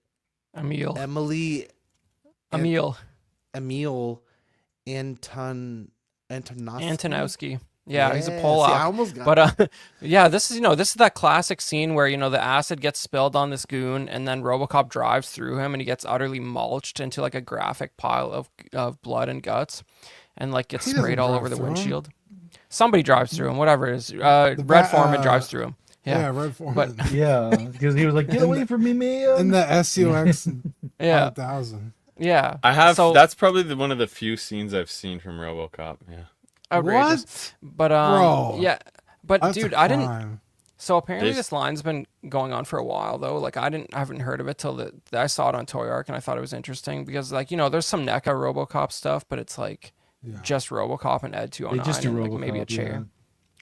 Speaker 2: Emil.
Speaker 1: Emil
Speaker 2: Emil
Speaker 1: Antonowski?
Speaker 2: Antonowski. Yeah, he's a
Speaker 1: Yeah,
Speaker 2: Polak.
Speaker 1: see, I almost got
Speaker 2: But yeah, this is that classic scene where the acid gets spilled on this goon, and then RoboCop drives through him, and he gets utterly mulched into like a graphic pile of blood and guts, and like gets
Speaker 4: He doesn't
Speaker 2: sprayed all
Speaker 4: drive
Speaker 2: over the
Speaker 4: through him.
Speaker 2: windshield. Somebody drives through him, whatever it is. Red Foreman drives through him.
Speaker 4: Yeah, Red Foreman.
Speaker 3: Yeah, because he was like, "Get away from me, man!"
Speaker 4: In the SUX
Speaker 2: Yeah,
Speaker 4: 5000.
Speaker 2: yeah.
Speaker 5: I have.
Speaker 2: So
Speaker 5: That's probably one of the few scenes I've seen from RoboCop. Yeah.
Speaker 2: outrageous. But
Speaker 4: Bro,
Speaker 2: yeah. But
Speaker 4: That's
Speaker 2: dude,
Speaker 4: a
Speaker 2: I didn't.
Speaker 4: crime.
Speaker 2: So apparently
Speaker 5: They-
Speaker 2: this line's been going on for a while though. Like I haven't heard of it till I saw it on Toy Arc and I thought it was interesting because like there's some NECA RoboCop stuff, but it's like
Speaker 4: Yeah.
Speaker 2: just RoboCop and Ed
Speaker 3: They
Speaker 2: 209
Speaker 3: just do
Speaker 2: and
Speaker 3: RoboCop.
Speaker 2: like maybe a chair.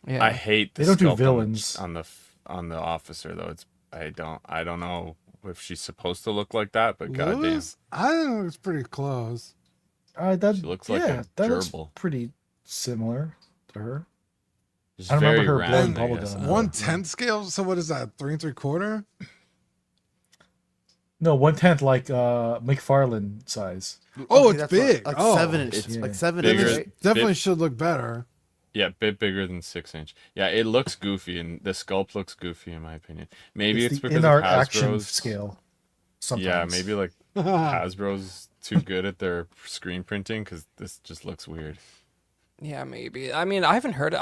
Speaker 2: Yeah.
Speaker 5: I hate the
Speaker 3: They don't do
Speaker 5: sculpt
Speaker 3: villains.
Speaker 5: on the officer though. I don't know if she's supposed to look like that, but goddamn,
Speaker 4: Lewis? I think it was pretty close.
Speaker 3: That
Speaker 5: she looks like a
Speaker 3: that looks
Speaker 5: gerbil.
Speaker 3: pretty similar to her.
Speaker 5: Just
Speaker 3: I remember
Speaker 5: very
Speaker 3: her
Speaker 5: round,
Speaker 3: blowing
Speaker 5: I guess.
Speaker 3: bubblegum.
Speaker 4: 1/10 scale. So what is that? 3 3/4?
Speaker 3: No, 1/10 like McFarlane size.
Speaker 4: Oh,
Speaker 1: Okay,
Speaker 4: it's
Speaker 1: that's
Speaker 4: big.
Speaker 1: Like
Speaker 4: Oh.
Speaker 1: 7 inch.
Speaker 5: It's
Speaker 1: Like
Speaker 3: Yeah.
Speaker 1: 7
Speaker 5: bigger.
Speaker 1: inch.
Speaker 4: It
Speaker 1: Right?
Speaker 4: definitely should look better.
Speaker 5: Yeah, a bit bigger than 6 inch. Yeah, it looks goofy, and the sculpt looks goofy in my opinion. Maybe it's
Speaker 3: the
Speaker 5: because
Speaker 3: in
Speaker 5: of
Speaker 3: art action
Speaker 5: Hasbro's
Speaker 3: scale. Sometimes.
Speaker 5: Yeah, maybe like Hasbro's too good at their screen printing because this just looks weird.
Speaker 2: Yeah, maybe. I mean, I haven't heard.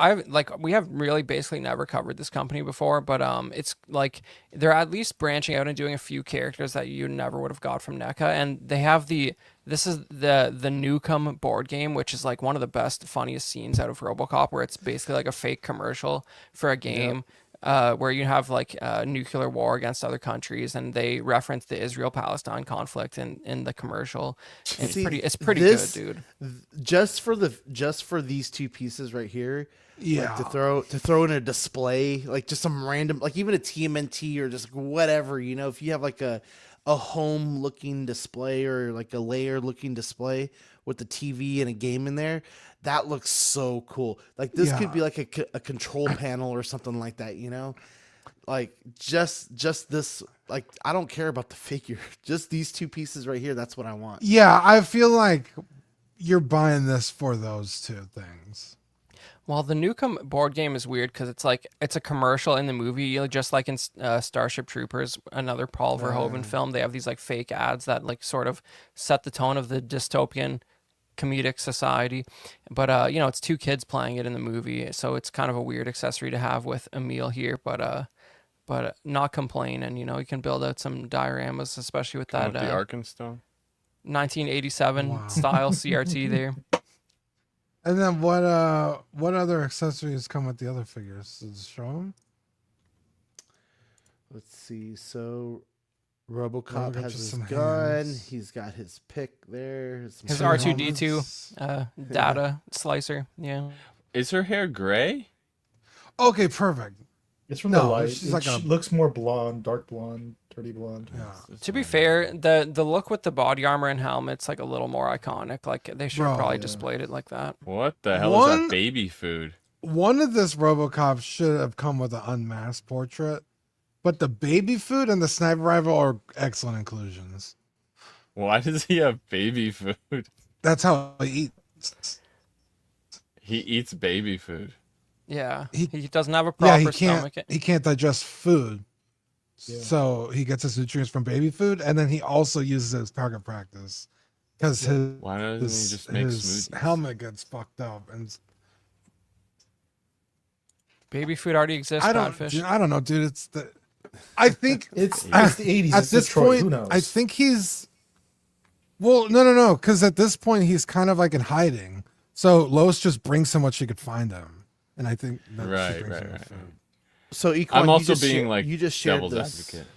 Speaker 2: We have really basically never covered this company before, but it's like they're at least branching out and doing a few characters that you never would have got from NECA, and they have this is the Newcomb board game, which is like one of the best, funniest scenes out of RoboCop, where it's basically like a fake commercial for a game. Where you have like nuclear war against other countries, and they reference the Israel-Palestine conflict in the commercial. And
Speaker 1: See,
Speaker 2: it's pretty
Speaker 1: this-
Speaker 2: good, dude.
Speaker 1: Just for these two pieces right here.
Speaker 4: Yeah.
Speaker 1: Like to throw in a display, like just some random, like even a TMNT or just whatever, if you have like a home looking display or like a layer looking display with the TV and a game in there, that looks so cool. Like this could be like a control panel or something like that, like just this, like I don't care about the figure, just these two pieces right here. That's what I want.
Speaker 4: Yeah, I feel like you're buying this for those two things.
Speaker 2: Well, the Newcomb board game is weird because it's a commercial in the movie, just like in Starship Troopers, another Paul Verhoeven film. They have these like fake ads that like sort of set the tone of the dystopian comedic society, but it's two kids playing it in the movie, so it's kind of a weird accessory to have with Emil here, but not complaining. You can build out some dioramas, especially with
Speaker 5: Come
Speaker 2: that
Speaker 5: with the Arkenstone.
Speaker 2: 1987 style CRT there.
Speaker 4: And then what other accessories come with the other figures? Does it show them?
Speaker 1: Let's see. So RoboCop
Speaker 4: RoboCop
Speaker 1: has
Speaker 4: just
Speaker 1: his
Speaker 4: some
Speaker 1: gun.
Speaker 4: hands.
Speaker 1: He's got his pick there.
Speaker 2: His
Speaker 4: Two
Speaker 2: R2D2
Speaker 4: helmets.
Speaker 2: data slicer. Yeah.
Speaker 5: Is her hair gray?
Speaker 4: Okay, perfect.
Speaker 3: It's from
Speaker 4: No,
Speaker 3: the light.
Speaker 4: she's
Speaker 3: It
Speaker 4: like a-
Speaker 3: looks more blonde, dark blonde, dirty blonde.
Speaker 4: Yeah.
Speaker 2: To be fair, the look with the body armor and helmet's like a little more iconic. Like they should have
Speaker 4: Bro,
Speaker 2: probably
Speaker 3: yeah.
Speaker 2: displayed it like that.
Speaker 5: What the hell is
Speaker 4: One-
Speaker 5: that baby food?
Speaker 4: One of this RoboCop should have come with an unmasked portrait, but the baby food and the sniper rifle are excellent inclusions.
Speaker 5: Why does he have baby food?
Speaker 4: That's how he eats.
Speaker 5: He eats baby food.
Speaker 2: Yeah.
Speaker 4: He-
Speaker 2: He doesn't have a
Speaker 4: Yeah,
Speaker 2: proper stomach.
Speaker 4: he can't digest food.
Speaker 3: Yeah.
Speaker 4: So he gets his nutrients from baby food, and then he also uses it as target practice because
Speaker 5: Why doesn't he
Speaker 4: his,
Speaker 5: just make
Speaker 4: his
Speaker 5: smoothies?
Speaker 4: helmet gets fucked up. And
Speaker 2: Baby food already exists,
Speaker 4: I don't,
Speaker 2: Badfish.
Speaker 4: dude, I don't know, dude. It's the, I think
Speaker 3: It's
Speaker 4: at
Speaker 3: the 80s.
Speaker 4: at
Speaker 3: It's
Speaker 4: this
Speaker 3: Detroit. Who
Speaker 4: point,
Speaker 3: knows?
Speaker 4: I think he's. Well, no, because at this point he's kind of like in hiding. So Lois just brings him what she could find him, and I think that
Speaker 5: Right,
Speaker 4: she brings
Speaker 5: right,
Speaker 4: him the
Speaker 5: right.
Speaker 4: food.
Speaker 1: So Equan,
Speaker 5: I'm
Speaker 1: you
Speaker 5: also
Speaker 1: just
Speaker 5: being
Speaker 1: sha-
Speaker 5: like
Speaker 1: you just shared
Speaker 5: devil's
Speaker 1: this.
Speaker 5: advocate.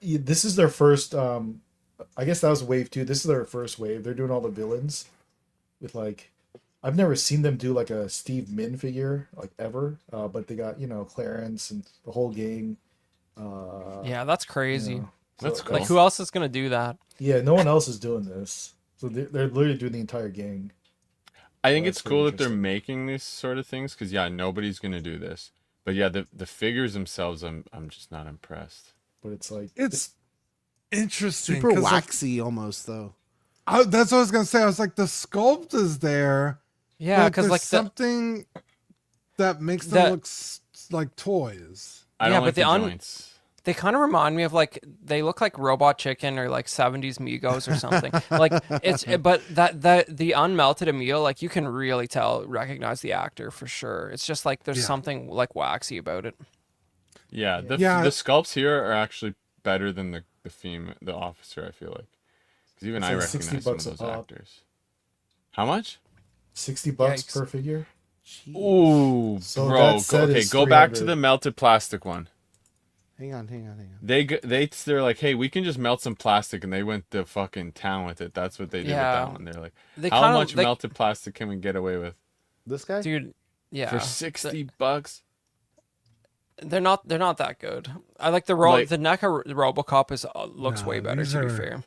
Speaker 3: Yeah, this is their first. I guess that was wave 2. This is their first wave. They're doing all the villains with like. I've never seen them do like a Steve Min figure like ever. But they got Clarence and the whole gang.
Speaker 2: Yeah, that's crazy.
Speaker 3: you know,
Speaker 5: That's
Speaker 3: so
Speaker 5: cool.
Speaker 2: Like, who else is gonna do that?
Speaker 3: Yeah, no one else is doing this. So they're literally doing the entire gang.
Speaker 5: I think
Speaker 3: That's
Speaker 5: it's cool
Speaker 3: pretty
Speaker 5: that they're
Speaker 3: interesting.
Speaker 5: making these sort of things because nobody's gonna do this. But yeah, the figures themselves, I'm just not impressed.
Speaker 3: But it's like
Speaker 4: It's interesting.
Speaker 1: Super
Speaker 4: 'cause of-
Speaker 1: waxy almost though.
Speaker 4: that's what I was gonna say. I was like, the sculpt is there.
Speaker 2: Yeah,
Speaker 4: but
Speaker 2: because
Speaker 4: there's
Speaker 2: like
Speaker 4: something that makes them
Speaker 2: the-
Speaker 4: look like toys.
Speaker 5: I
Speaker 2: Yeah,
Speaker 5: don't
Speaker 2: but
Speaker 5: like
Speaker 2: the
Speaker 5: the
Speaker 2: un-
Speaker 5: joints.
Speaker 2: they kind of remind me of like they look like Robot Chicken or like 70s Migos or something. Like but that the unmelted Emil, like you can really recognize the actor for sure. It's just like there's
Speaker 4: Yeah.
Speaker 2: something like waxy about it.
Speaker 5: Yeah, the
Speaker 4: Yeah.
Speaker 5: the sculpts here are actually better than the officer. I feel like, because even
Speaker 3: It's
Speaker 5: I
Speaker 3: like 60
Speaker 5: recognize some of
Speaker 3: bucks a
Speaker 5: those
Speaker 3: pop.
Speaker 5: actors. How much?
Speaker 3: $60
Speaker 2: Yikes.
Speaker 3: per figure.
Speaker 1: Jeez.
Speaker 5: Ooh,
Speaker 3: So
Speaker 5: bro.
Speaker 3: that set
Speaker 5: Okay,
Speaker 3: is
Speaker 5: go back to
Speaker 3: 300.
Speaker 5: the melted plastic one.
Speaker 1: Hang on.
Speaker 5: They're like, hey, we can just melt some plastic, and they went to fucking town with it. That's what they did with
Speaker 2: Yeah.
Speaker 5: that one. They're like,
Speaker 2: They
Speaker 5: how
Speaker 2: kind
Speaker 5: much
Speaker 2: of
Speaker 5: melted plastic can we get away with
Speaker 1: This guy?
Speaker 2: dude. Yeah,
Speaker 5: for $60?
Speaker 2: they're not that good. I like the
Speaker 5: Like-
Speaker 2: the NECA RoboCop is looks
Speaker 4: No,
Speaker 2: way better,
Speaker 4: these
Speaker 2: to be
Speaker 4: are-
Speaker 2: fair.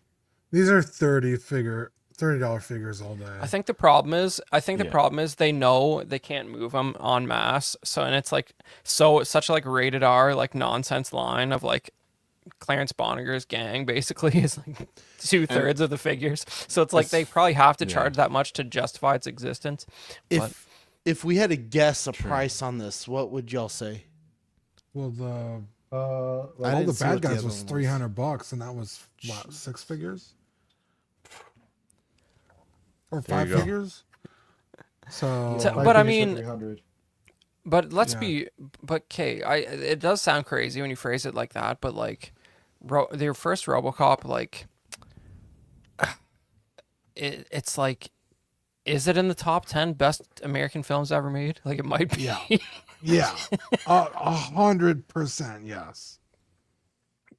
Speaker 4: These are $30 figures all day.
Speaker 2: I think the problem is
Speaker 5: Yeah.
Speaker 2: they know they can't move them en masse. So and it's like it's such a like rated R like nonsense line of like Clarence Bonniger's gang basically is like 2/3 of the figures. So it's like they probably have to
Speaker 5: yeah.
Speaker 2: charge that much to justify its existence. But
Speaker 1: If we had to guess a price on this, what would y'all say?
Speaker 4: Well, the
Speaker 1: I
Speaker 4: all
Speaker 1: didn't
Speaker 4: the
Speaker 1: see
Speaker 4: bad
Speaker 1: what the
Speaker 4: guys
Speaker 1: other
Speaker 4: was
Speaker 1: one was.
Speaker 4: $300, and that was what, 6 figures or
Speaker 5: There you
Speaker 4: 5
Speaker 5: go.
Speaker 4: figures. So,
Speaker 2: So-
Speaker 3: Five
Speaker 2: but I
Speaker 3: figures for
Speaker 2: mean-
Speaker 3: 300.
Speaker 2: But let's
Speaker 4: Yeah.
Speaker 2: be, but Kay, it does sound crazy when you phrase it like that. But like, their first RoboCop, like, it's like, is it in the top 10 best American films ever made? Like, it might be.
Speaker 4: yeah, 100%, yes.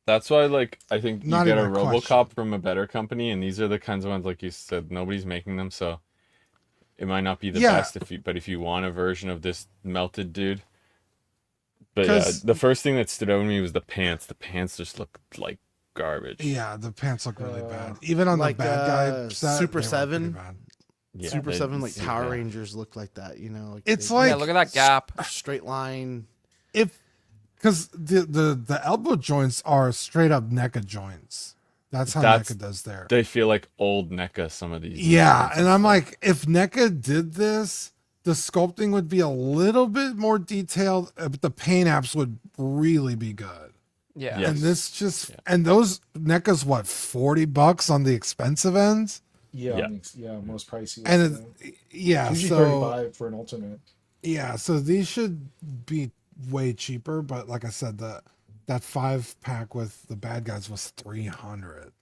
Speaker 5: That's why, like, I think you
Speaker 4: Not
Speaker 5: get a
Speaker 4: even a
Speaker 5: RoboCop
Speaker 4: question.
Speaker 5: from a better company, and these are the kinds of ones, like you said, nobody's making them, so it might not be the
Speaker 4: Yeah.
Speaker 5: best but if you want a version of this melted dude. But yeah,
Speaker 4: 'Cause-
Speaker 5: the first thing that stood out to me was the pants. The pants just looked like garbage.
Speaker 4: Yeah, the pants look really bad. Even on
Speaker 1: like,
Speaker 4: the bad guy set,
Speaker 1: Super
Speaker 4: they were pretty
Speaker 1: 7?
Speaker 4: bad.
Speaker 5: Yeah,
Speaker 1: Super
Speaker 5: they-
Speaker 1: 7, like Power
Speaker 5: yeah.
Speaker 1: Rangers look like that, you know? Like
Speaker 4: It's
Speaker 1: they-
Speaker 4: like
Speaker 2: Yeah, look at that gap.
Speaker 1: straight line.
Speaker 4: Because the elbow joints are straight up NECA joints. That's how
Speaker 5: That's-
Speaker 4: NECA does there.
Speaker 5: They feel like old NECA, some of these.
Speaker 4: Yeah,
Speaker 5: designs
Speaker 4: and I'm
Speaker 5: stuff.
Speaker 4: like, if NECA did this, the sculpting would be a little bit more detailed, but the paint apps would really be good.
Speaker 2: Yeah.
Speaker 5: Yes.
Speaker 4: And this just
Speaker 5: Yeah.
Speaker 4: and those NECA's what, $40 on the expensive end?
Speaker 3: Yeah,
Speaker 5: Yeah.
Speaker 3: most pricey.
Speaker 4: And
Speaker 3: ones,
Speaker 4: yeah,
Speaker 3: usually
Speaker 4: so
Speaker 3: 35 for an alternate.
Speaker 4: yeah, so these should be way cheaper, but like I said, that 5-pack with the bad guys was 300.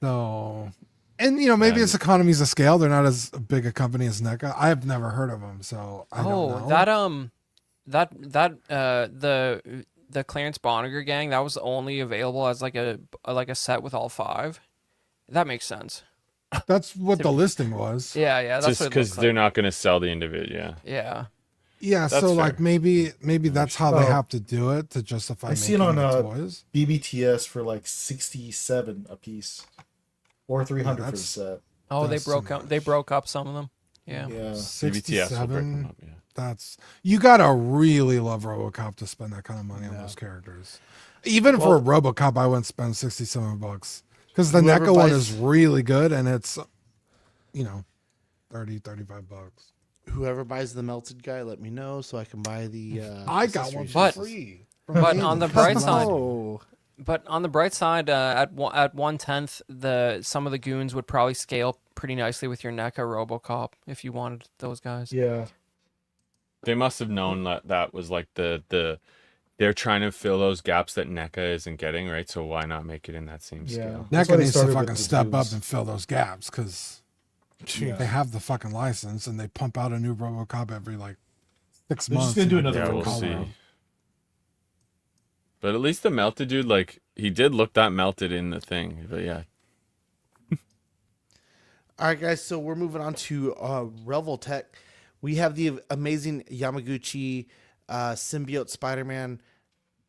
Speaker 4: So, and you know, maybe
Speaker 5: And-
Speaker 4: it's economies of scale. They're not as big a company as NECA. I have never heard of them, so I don't know.
Speaker 2: The Clarence Bonniger gang, that was only available as like a set with all 5. That makes sense.
Speaker 4: That's what the listing was.
Speaker 2: Yeah, that's
Speaker 5: just
Speaker 2: what it
Speaker 5: because
Speaker 2: looks
Speaker 5: they're
Speaker 2: like.
Speaker 5: not going to sell the individual. Yeah.
Speaker 2: Yeah.
Speaker 4: Yeah,
Speaker 5: That's
Speaker 4: so
Speaker 5: fair.
Speaker 4: like maybe that's how they
Speaker 3: Oh.
Speaker 4: have to do it to justify
Speaker 3: I
Speaker 4: making
Speaker 3: see it on,
Speaker 4: the toys.
Speaker 3: BBTS for like 67 a piece, or 300 for the
Speaker 4: that's-
Speaker 3: set.
Speaker 2: Oh,
Speaker 4: That's
Speaker 2: they
Speaker 4: much.
Speaker 2: broke up some of them. Yeah.
Speaker 3: Yeah,
Speaker 5: CBTS will break them
Speaker 4: 67.
Speaker 5: up. Yeah.
Speaker 4: That's you gotta really love RoboCop to spend that kind of money on those characters. Even for a RoboCop, I wouldn't spend $67 because the
Speaker 1: Whoever
Speaker 4: NECA one
Speaker 1: buys-
Speaker 4: is really good and it's, you know, $35.
Speaker 1: Whoever buys the melted guy, let me know so I can buy the.
Speaker 4: I got one
Speaker 1: accessories.
Speaker 4: for
Speaker 2: But-
Speaker 4: free.
Speaker 2: But on the bright side,
Speaker 1: Oh,
Speaker 2: But on the bright side, at 1/10, some of the goons would probably scale pretty nicely with your NECA RoboCop if you wanted those guys.
Speaker 3: yeah.
Speaker 5: They must have known that was like the they're trying to fill those gaps that NECA isn't getting, right? So why not make it in that same
Speaker 3: Yeah.
Speaker 5: scale?
Speaker 3: That's why
Speaker 4: NECA
Speaker 3: they
Speaker 4: needs to
Speaker 3: started with
Speaker 4: fucking
Speaker 3: the
Speaker 4: step up
Speaker 3: goons.
Speaker 4: and fill those gaps because
Speaker 3: Yeah.
Speaker 4: they have the fucking license and they pump out a new RoboCop every like 6
Speaker 3: They're just
Speaker 4: months.
Speaker 3: gonna do
Speaker 4: in
Speaker 3: another
Speaker 5: Yeah,
Speaker 4: different
Speaker 5: we'll
Speaker 3: Color.
Speaker 4: color.
Speaker 5: see. But at least the melted dude, like he did look that melted in the thing. But yeah,
Speaker 1: all right, guys. So we're moving on to Revoltech. We have the amazing Yamaguchi symbiote Spider-Man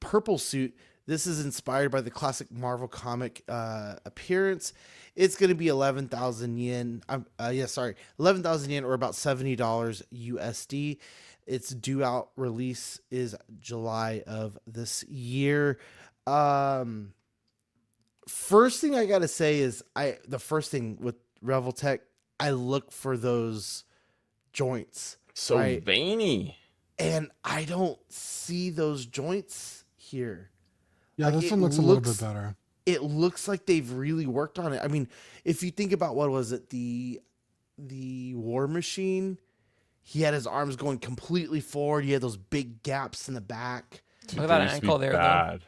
Speaker 1: purple suit. This is inspired by the classic Marvel comic appearance. It's going to be 11,000 yen. 11,000 yen, or about $70 USD. Its due out release is July of this year. First thing I gotta say is the first thing with Revoltech, I look for those joints,
Speaker 5: so
Speaker 1: right?
Speaker 5: veiny.
Speaker 1: And I don't see those joints here.
Speaker 4: Yeah,
Speaker 1: Like,
Speaker 4: this
Speaker 1: it
Speaker 4: one looks a little bit
Speaker 1: looks-
Speaker 4: better.
Speaker 1: It looks like they've really worked on it. I mean, if you think about what was it, the War Machine, he had his arms going completely forward. He had those big gaps in the back.
Speaker 5: Dude,
Speaker 2: Look at that
Speaker 5: used to be
Speaker 2: ankle there, though.
Speaker 5: bad.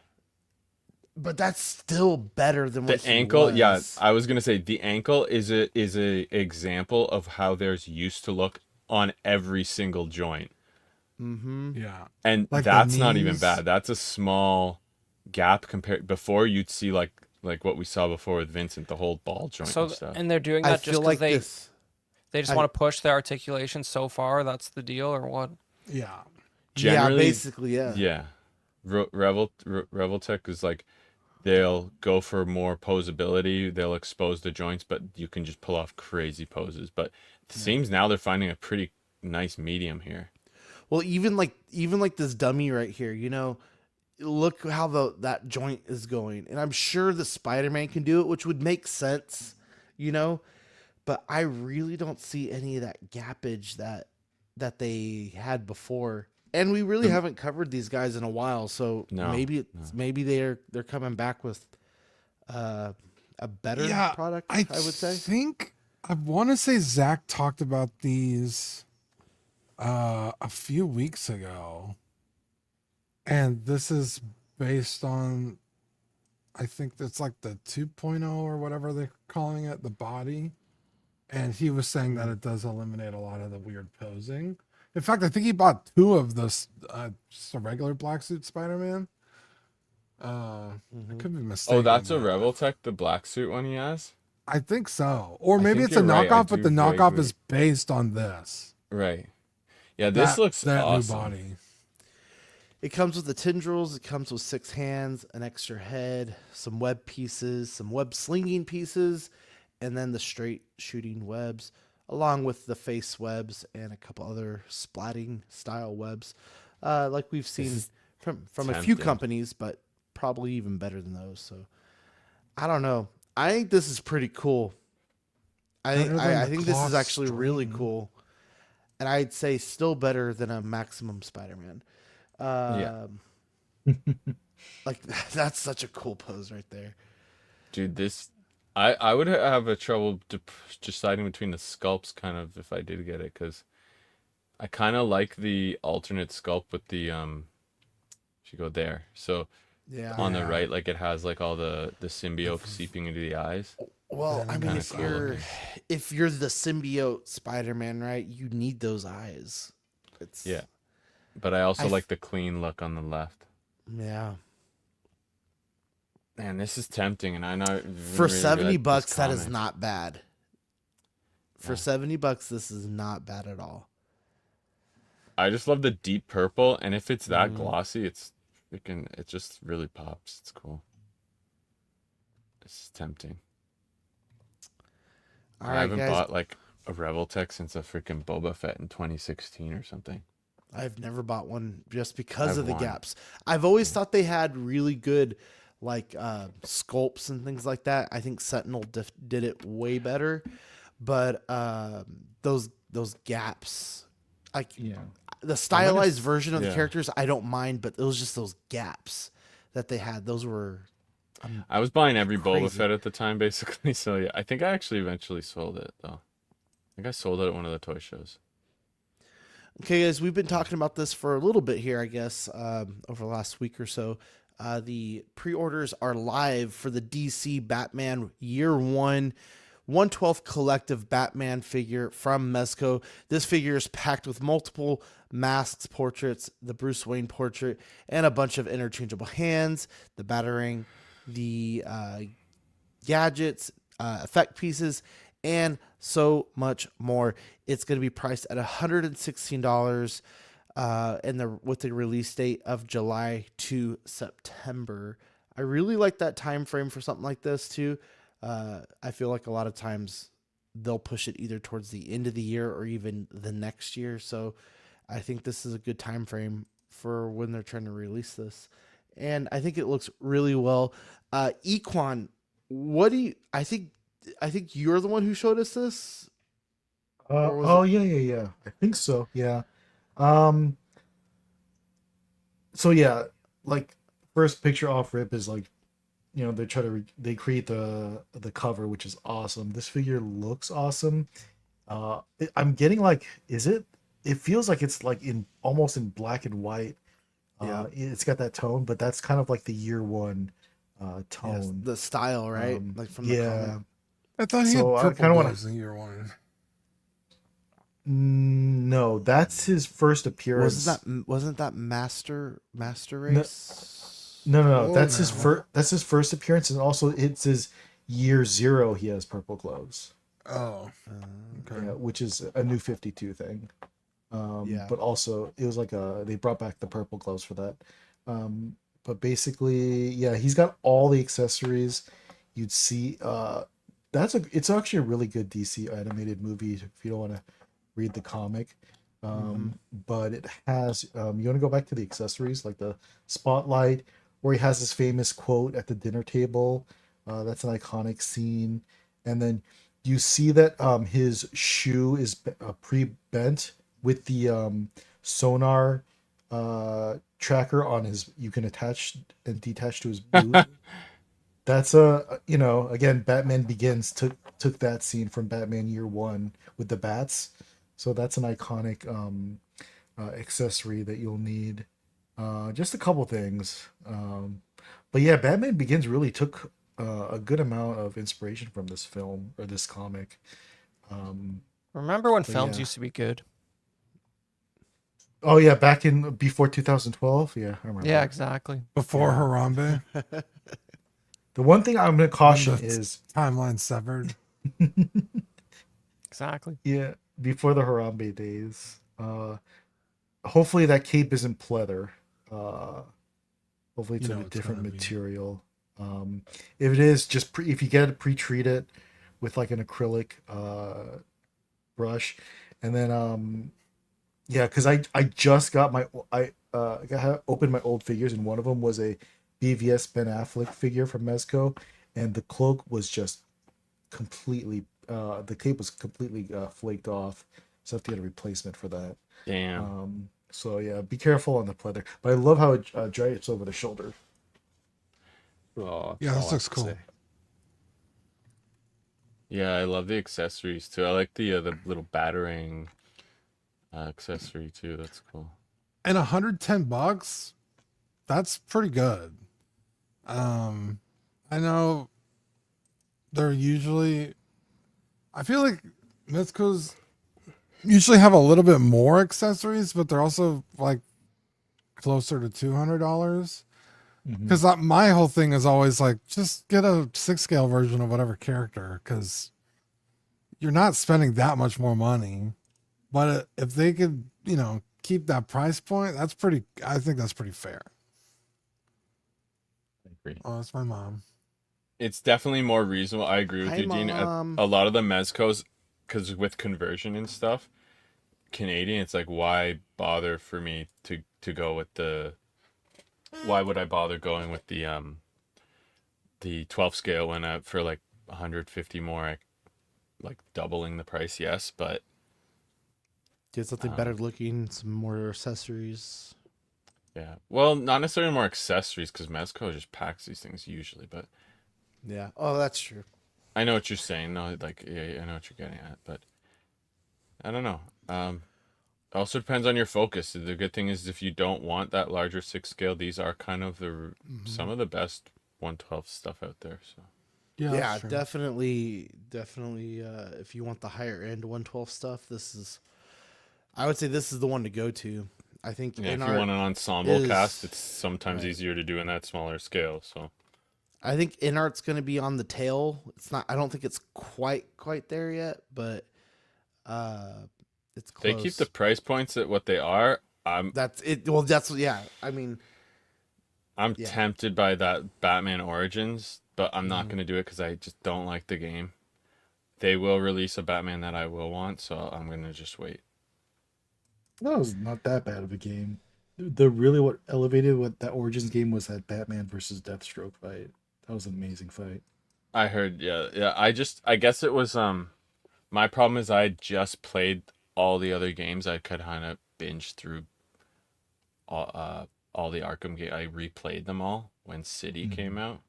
Speaker 1: But that's still better than what
Speaker 5: The
Speaker 1: he
Speaker 5: ankle,
Speaker 1: was.
Speaker 5: yeah, I was gonna say the ankle is a example of how there's used to look on every single joint,
Speaker 1: Mm-hmm.
Speaker 4: Yeah.
Speaker 5: and
Speaker 4: Like the
Speaker 5: that's not even
Speaker 4: knees.
Speaker 5: bad. That's a small gap compared. Before you'd see like what we saw before with Vincent, the whole ball joint
Speaker 2: So
Speaker 5: and stuff.
Speaker 2: and they're doing
Speaker 1: I
Speaker 2: that just
Speaker 1: feel
Speaker 2: because
Speaker 1: like
Speaker 2: they
Speaker 1: this.
Speaker 2: just
Speaker 1: I-
Speaker 2: want to push their articulation so far. That's the deal, or what?
Speaker 4: Yeah.
Speaker 1: Yeah,
Speaker 5: Generally,
Speaker 1: basically, yeah.
Speaker 5: yeah. Revoltech is like they'll go for more posability. They'll expose the joints, but you can just pull off crazy poses. But it seems now they're finding a pretty nice medium here.
Speaker 1: Well, even like this dummy right here, you know, look how that joint is going, and I'm sure the Spider-Man can do it, which would make sense, you know. But I really don't see any of that gappage that they had before, and we really haven't covered these guys in a while. So
Speaker 5: No,
Speaker 1: maybe they're coming back with a better
Speaker 4: Yeah,
Speaker 1: product.
Speaker 4: I
Speaker 1: I would say.
Speaker 4: think I want to say Zach talked about these a few weeks ago, and this is based on, I think it's like the 2.0 or whatever they're calling it, the body. And he was saying that it does eliminate a lot of the weird posing. In fact, I think he bought 2 of this, just a regular Black Suit Spider-Man. I could be mistaken.
Speaker 5: Oh, that's a
Speaker 4: but
Speaker 5: Revoltech, the black suit one he has.
Speaker 4: I think so. Or
Speaker 5: I
Speaker 4: maybe
Speaker 5: think
Speaker 4: it's a
Speaker 5: you're right, I
Speaker 4: knockoff, but
Speaker 5: do
Speaker 4: the knockoff
Speaker 5: vaguely-
Speaker 4: is based on this.
Speaker 5: Right. Yeah, this looks
Speaker 4: that
Speaker 5: awesome.
Speaker 4: new body.
Speaker 1: It comes with the tendrils. It comes with 6 hands, an extra head, some web pieces, some web slinging pieces, and then the straight shooting webs, along with the face webs and a couple other splatting style webs, like we've seen from a few
Speaker 5: tempting.
Speaker 1: companies, but probably even better than those. So I don't know. I think this is pretty cool. I
Speaker 4: Better than the
Speaker 1: think this is
Speaker 4: cloth
Speaker 1: actually really
Speaker 4: stream.
Speaker 1: cool, and I'd say still better than a Maximum Spider-Man.
Speaker 5: Yeah.
Speaker 1: Like that's such a cool pose right there.
Speaker 5: Dude, this I would have a trouble deciding between the sculpts kind of if I did get it, because I kind of like the alternate sculpt with the if you go there. So
Speaker 1: Yeah.
Speaker 5: on the right, like it has like all the symbiote seeping into the eyes.
Speaker 1: Well, I mean,
Speaker 5: Kinda
Speaker 1: if
Speaker 5: cool
Speaker 1: you're the symbiote Spider-Man, right? You need those eyes. It's
Speaker 5: Yeah. But I also
Speaker 1: I f-
Speaker 5: like the clean look on the left.
Speaker 1: yeah.
Speaker 5: Man, this is tempting, and I know
Speaker 1: For $70, that is not bad. For $70, this is not bad at all.
Speaker 5: I just love the deep purple, and if it's that
Speaker 1: Mm.
Speaker 5: glossy, it just really pops. It's cool. This is tempting.
Speaker 1: All
Speaker 5: I
Speaker 1: right,
Speaker 5: haven't
Speaker 1: guys.
Speaker 5: bought like a Revoltech since a freaking Boba Fett in 2016 or something.
Speaker 1: I've never bought one just because
Speaker 5: I've
Speaker 1: of the
Speaker 5: won.
Speaker 1: gaps. I've always thought they had really good like sculpts and things like that. I think Sentinel did it way better, but those gaps, like
Speaker 6: Yeah.
Speaker 1: the stylized
Speaker 6: s-
Speaker 1: version of the
Speaker 5: yeah.
Speaker 1: characters, I don't mind, but it was just those gaps that they had. Those were
Speaker 5: I was buying every Boba
Speaker 1: Crazy.
Speaker 5: Fett at the time, basically. So yeah, I think I actually eventually sold it though. I think I sold it at one of the toy shows.
Speaker 1: okay, guys. We've been talking about this for a little bit here, I guess, over the last week or so. The pre-orders are live for the DC Batman Year 1/12 collective Batman figure from Mezco. This figure is packed with multiple masks, portraits, the Bruce Wayne portrait, and a bunch of interchangeable hands, the Batarang, the gadgets, effect pieces, and so much more. It's going to be priced at $116 with the release date of July to September. I really like that time frame for something like this too. I feel like a lot of times they'll push it either towards the end of the year or even the next year. So I think this is a good time frame for when they're trying to release this. And I think it looks really well. Equan, what do you, I think you're the one who showed us this. Or was
Speaker 3: Oh yeah. I think so. Yeah. Um. So yeah, like first picture off rip is like, you know, they create the cover, which is awesome. This figure looks awesome. I'm getting like, it feels like it's like almost in black and white. It's got that tone, but that's kind of like the year one
Speaker 1: Yes,
Speaker 3: tone.
Speaker 1: the style, right? Like from the
Speaker 3: Yeah.
Speaker 1: comic.
Speaker 4: I thought he
Speaker 3: So
Speaker 4: had
Speaker 3: I
Speaker 4: purple
Speaker 3: kinda wanna-
Speaker 4: gloves in year one.
Speaker 3: No, that's his first appearance.
Speaker 1: Wasn't that Master
Speaker 3: No,
Speaker 1: Race?
Speaker 3: no.
Speaker 4: Oh,
Speaker 3: That's his
Speaker 4: no.
Speaker 3: first. That's his first appearance, and also it's his year 0. He has purple gloves,
Speaker 4: Oh, okay.
Speaker 3: yeah, which is a new 52 thing.
Speaker 1: Yeah.
Speaker 3: But also it was like they brought back the purple gloves for that. But basically, yeah, he's got all the accessories. You'd see. It's actually a really good DC animated movie if you don't want to read the comic. But it has you want to go back to the accessories like the spotlight where he has his famous quote at the dinner table. That's an iconic scene. And then you see that his shoe is pre-bent with the sonar tracker on his, you can attach and detach to his boot. That's again, Batman Begins took that scene from Batman Year One with the bats, so that's an iconic accessory that you'll need. Just a couple things, but yeah, Batman Begins really took a good amount of inspiration from this film or this comic.
Speaker 2: Remember when
Speaker 3: But
Speaker 2: films
Speaker 3: yeah.
Speaker 2: used to be good?
Speaker 3: Oh yeah, back in before 2012. Yeah, I remember.
Speaker 2: Yeah, exactly.
Speaker 4: Before
Speaker 3: Yeah.
Speaker 4: Harambe,
Speaker 3: The one thing I'm gonna caution
Speaker 4: when the
Speaker 3: is,
Speaker 4: timeline severed.
Speaker 2: Exactly.
Speaker 3: yeah, before the Harambe days. Hopefully that cape isn't pleather. Hopefully it's
Speaker 4: You
Speaker 3: like
Speaker 4: know
Speaker 3: a
Speaker 4: it's
Speaker 3: different
Speaker 4: gonna be.
Speaker 3: material. If it is, just if you get it pre-treat it with like an acrylic brush, and then yeah, because I just got opened my old figures, and one of them was a BVS Ben Affleck figure from Mezco, and the cloak was just completely the cape was completely flaked off, so I have to get a replacement for that.
Speaker 5: Damn.
Speaker 3: So yeah, be careful on the pleather. But I love how it drapes over the shoulder.
Speaker 6: Oh,
Speaker 4: Yeah,
Speaker 6: that's
Speaker 4: this
Speaker 6: all I
Speaker 4: looks
Speaker 6: have to
Speaker 4: cool.
Speaker 6: say.
Speaker 5: Yeah, I love the accessories too. I like the little battering accessory too. That's cool.
Speaker 4: And $110, that's pretty good. I know they're usually. I feel like Mezco's usually have a little bit more accessories, but they're also like closer to $200. Because my whole thing is always like, just get a 6 scale version of whatever character, because you're not spending that much more money. But if they could, keep that price point, I think that's pretty fair.
Speaker 5: I agree.
Speaker 4: Oh, that's my mom.
Speaker 5: It's definitely more reasonable. I agree with
Speaker 1: Hi,
Speaker 5: you, Dean.
Speaker 1: Mom.
Speaker 5: A lot of the mezcos, because with conversion and stuff, Canadian, it's like, why bother for me to go with the? Why would I bother going with the 12 scale when for like 150 more, like doubling the price? Yes, but
Speaker 1: Get something better looking, some more accessories.
Speaker 5: yeah. Well, not necessarily more accessories because Mezco just packs these things usually, but
Speaker 1: Yeah. Oh, that's true.
Speaker 5: I know what you're saying. No, like yeah, I know what you're getting at, but I don't know. Also depends on your focus. The good thing is if you don't want that larger 6 scale, these are kind of some of the best 112 stuff out there. So
Speaker 4: Yeah,
Speaker 1: Yeah,
Speaker 4: that's true.
Speaker 1: definitely. If you want the higher end 112 stuff, I would say this is the one to go to. I think
Speaker 5: yeah, if you
Speaker 1: InArt
Speaker 5: want an ensemble
Speaker 1: is-
Speaker 5: cast, it's sometimes
Speaker 1: right.
Speaker 5: easier to do in that smaller scale. So
Speaker 1: I think InArt's going to be on the tail. It's not. I don't think it's quite there yet, but it's close.
Speaker 5: they keep the price points at what they are. I'm
Speaker 1: That's it. Well, that's yeah. I mean, yeah.
Speaker 5: tempted by that Batman Origins, but I'm not going to do it because I just don't like the game. They will release a Batman that I will want, so I'm going to just wait.
Speaker 3: That was not that bad of a game. What elevated what that Origins game was that Batman versus Deathstroke fight. That was an amazing fight.
Speaker 5: I heard, yeah. I guess it was my problem is I just played all the other games. I could kind of binge through all the Arkham games. I replayed them all when City came out,